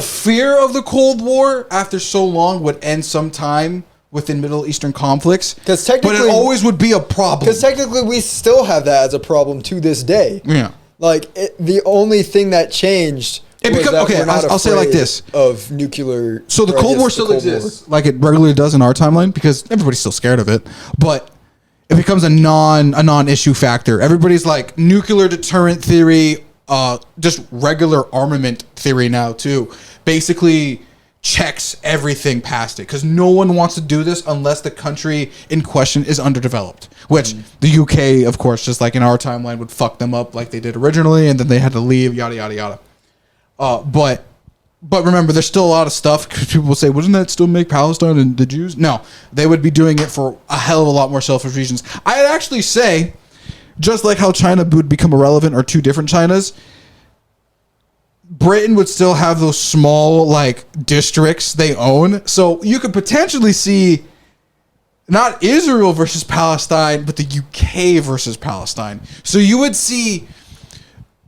fear of the Cold War after so long would end sometime within Middle Eastern conflicts. But it always would be a problem. Because technically we still have that as a problem to this day. Yeah. Like, the only thing that changed... I'll say it like this. Of nuclear... So the Cold War still exists, like it regularly does in our timeline, because everybody's still scared of it. But... it becomes a non-issue factor. Everybody's like nuclear deterrent theory, just regular armament theory now too. Basically checks everything past it because no one wants to do this unless the country in question is underdeveloped. Which the UK, of course, just like in our timeline, would fuck them up like they did originally, and then they had to leave. Yada yada yada. But remember, there's still a lot of stuff. People will say, wouldn't that still make Palestine and the Jews? No, they would be doing it for a hell of a lot more selfish reasons. I'd actually say, just like how China would become irrelevant or two different Chinas, Britain would still have those small like districts they own. So you could potentially see not Israel versus Palestine, but the UK versus Palestine. So you would see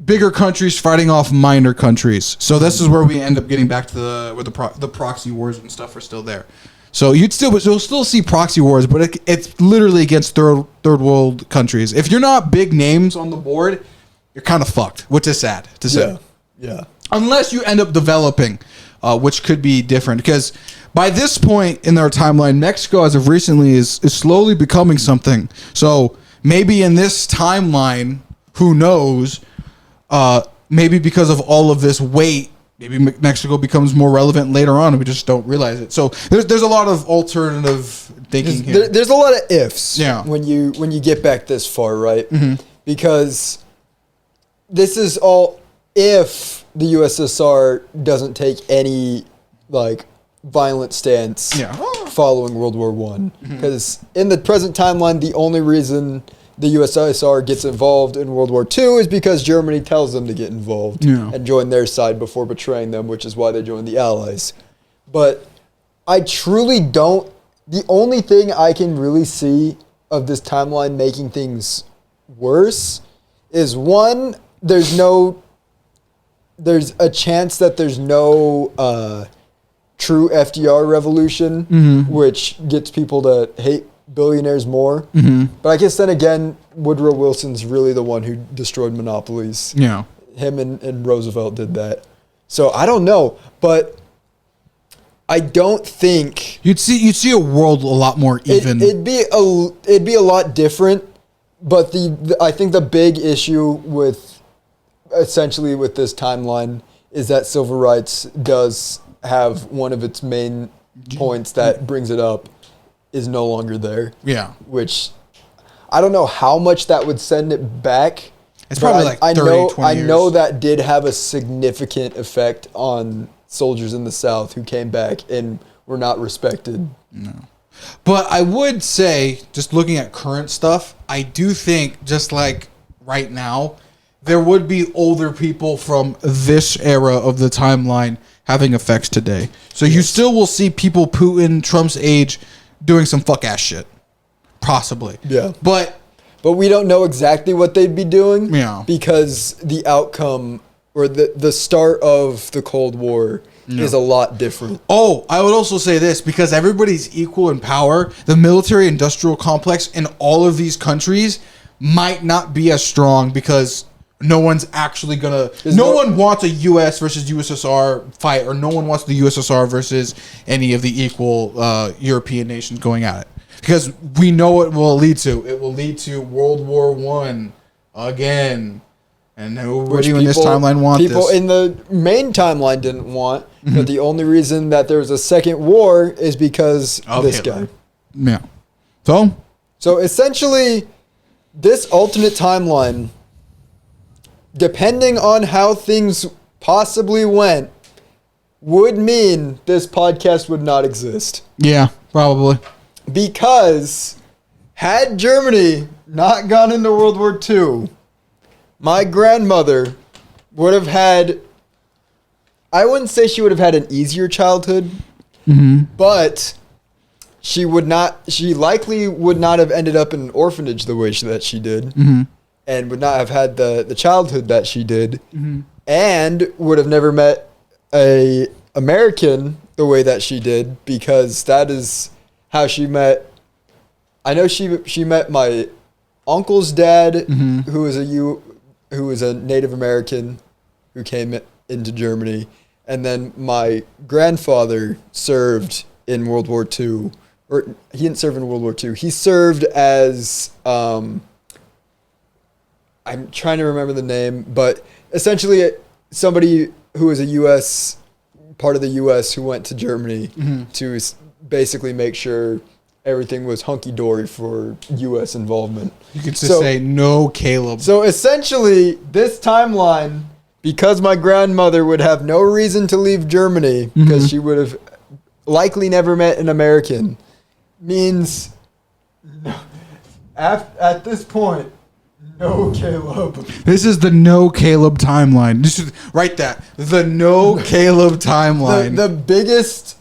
bigger countries fighting off minor countries. So this is where we end up getting back to the proxy wars and stuff are still there. So you'll still see proxy wars, but it's literally against third world countries. If you're not big names on the board, you're kind of fucked, which is sad to say. Yeah. Unless you end up developing, which could be different. Because by this point in our timeline, Mexico, as of recently, is slowly becoming something. So maybe in this timeline, who knows? Maybe because of all of this weight, maybe Mexico becomes more relevant later on, and we just don't realize it. So there's a lot of alternative thinking here. There's a lot of ifs. Yeah. When you get back this far, right? Because this is all if the USSR doesn't take any like violent stance following World War I. Because in the present timeline, the only reason the USSR gets involved in World War II is because Germany tells them to get involved and join their side before betraying them, which is why they joined the Allies. But I truly don't... The only thing I can really see of this timeline making things worse is, one, there's a chance that there's no true FDR revolution, which gets people to hate billionaires more. But I guess then again, Woodrow Wilson's really the one who destroyed monopolies. Yeah. Him and Roosevelt did that. So I don't know, but I don't think you'd see a world a lot more even. It'd be a lot different, but I think the big issue with this timeline is that civil rights does have one of its main points that brings it up is no longer there. Yeah. Which I don't know how much that would send it back. It's probably like 30, 20 years. I know that did have a significant effect on soldiers in the South who came back and were not respected. No. But I would say, just looking at current stuff, I do think, just like right now, there would be older people from this era of the timeline having effects today. So you still will see people Putin, Trump's age, doing some fuck-ass shit. Possibly. Yeah. But we don't know exactly what they'd be doing. Yeah. Because the outcome or the start of the Cold War is a lot different. Oh, I would also say this, because everybody's equal in power, the military-industrial complex in all of these countries might not be as strong because no one's actually going to... No one wants a U.S. versus USSR fight, or no one wants the USSR versus any of the equal European nations going at it. Because we know what it will lead to. It will lead to World War I again. And nobody in this timeline want this. People in the main timeline didn't want, but the only reason that there was a second war is because of this guy. Yeah. So essentially, this alternate timeline, depending on how things possibly went, would mean this podcast would not exist. Yeah, probably. Because had Germany not gone into World War II, my grandmother would have had, I wouldn't say she would have had an easier childhood, but she likely would not have ended up in an orphanage the way that she did, and would not have had the childhood that she did, and would have never met a American the way that she did, because that is how she met. I know she met my uncle's dad, who was a Native American who came into Germany, and then my grandfather served in World War II, or he didn't serve in World War II. He served as I'm trying to remember the name, but essentially somebody who was a U.S. part of the U.S. who went to Germany to basically make sure everything was hunky-dory for U.S. involvement. You could just say, no, Caleb. So essentially, this timeline, because my grandmother would have no reason to leave Germany, because she would have likely never met an American, means at this point, no Caleb. This is the no Caleb timeline. Just write that. The no Caleb timeline. The biggest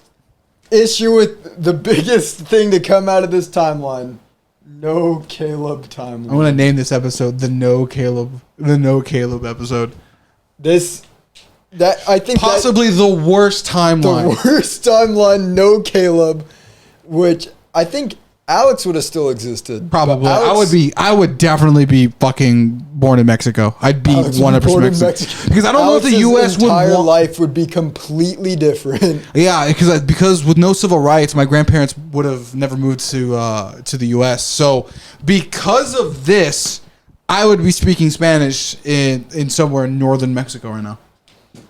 issue with the biggest thing to come out of this timeline, no Caleb timeline. I'm gonna name this episode the no Caleb episode. I think possibly the worst timeline. The worst timeline, no Caleb, which I think Alex would have still existed. Probably. I would definitely be fucking born in Mexico. I'd be 100% Mexican. Because I don't know if the U.S. entire life would be completely different. Yeah, because with no civil rights, my grandparents would have never moved to the U.S. So because of this, I would be speaking Spanish in somewhere in northern Mexico right now,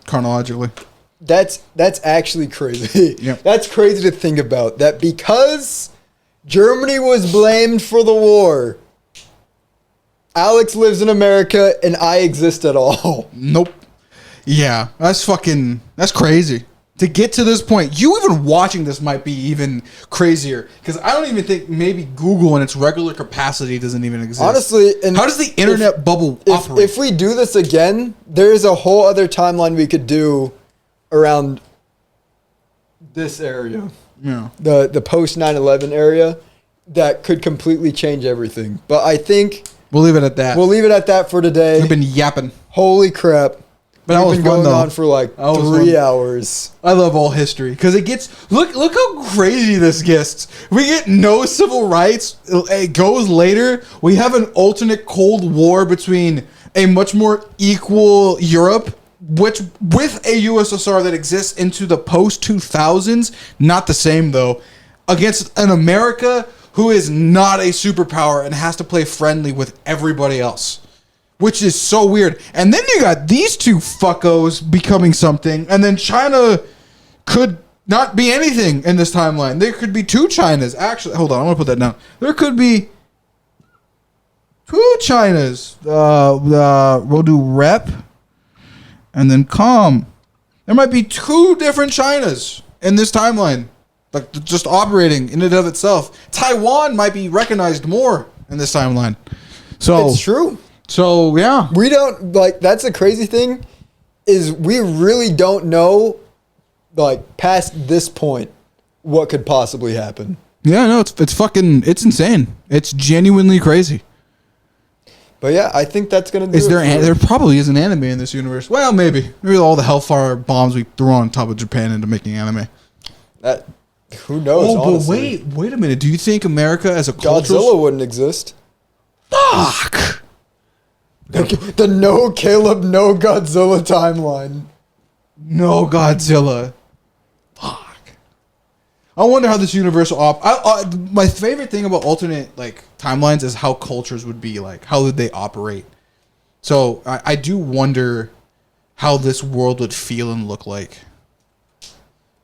chronologically. That's actually crazy. Yep. That's crazy to think about. That because Germany was blamed for the war, Alex lives in America and I exist at all. Nope. Yeah, that's crazy. To get to this point, you even watching this might be even crazier, because I don't even think maybe Google in its regular capacity doesn't even exist. Honestly, and how does the internet bubble operate? If we do this again, there's a whole other timeline we could do around this area. Yeah. The post 9/11 area that could completely change everything. But I think we'll leave it at that. We'll leave it at that for today. We've been yapping. Holy crap. But we've been going on for like 3 hours. I love all history because it gets look how crazy this gets. We get no civil rights. It goes later. We have an alternate Cold War between a much more equal Europe, which with a USSR that exists into the post 2000s. Not the same though. Against an America who is not a superpower and has to play friendly with everybody else. Which is so weird. And then you got these two fuckos becoming something. And then China could not be anything in this timeline. There could be two Chinas. Actually, hold on. I want to put that down. There could be two Chinas. We'll do rep and then com. There might be two different Chinas in this timeline, like just operating in and of itself. Taiwan might be recognized more in this timeline. So It's true. So yeah, We don't like. That's the crazy thing, is we really don't know, like past this point, what could possibly happen. yeah. No, it's insane. It's genuinely crazy. But yeah, I think that's gonna do Is it there? for- There probably is an anime in this universe. Well, maybe all the hellfire bombs we threw on top of Japan into making anime. that? Who knows? Oh, honestly. but wait a minute. Do you think America as a cultural Godzilla wouldn't exist. fuck? The no Caleb, no Godzilla timeline. No Godzilla. Fuck. I wonder how this universe will my favorite thing about alternate like timelines is how cultures would be like. How would they operate? So I do wonder how this world would feel and look like.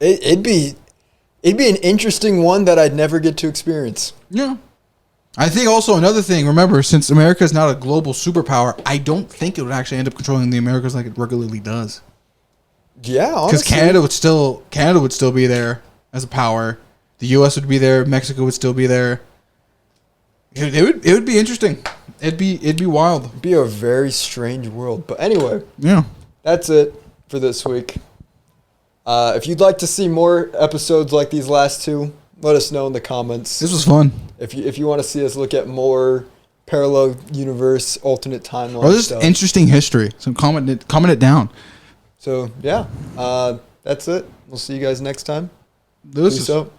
It'd be an interesting one that I'd never get to experience. Yeah. I think also another thing, remember, since America is not a global superpower, I don't think it would actually end up controlling the Americas like it regularly does. Yeah, Because honestly. Canada would still be there as a power. The US would be there, Mexico would still be there. It would be interesting. It'd be wild. It'd be a very strange world. But anyway, Yeah. that's it for this week. If you'd like to see more episodes like these last two, let us know in the comments. This was fun. If you want to see us look at more parallel universe, alternate timeline Or this stuff. interesting history. So comment it down. So yeah, that's it. We'll see you guys next time. This Peace is out.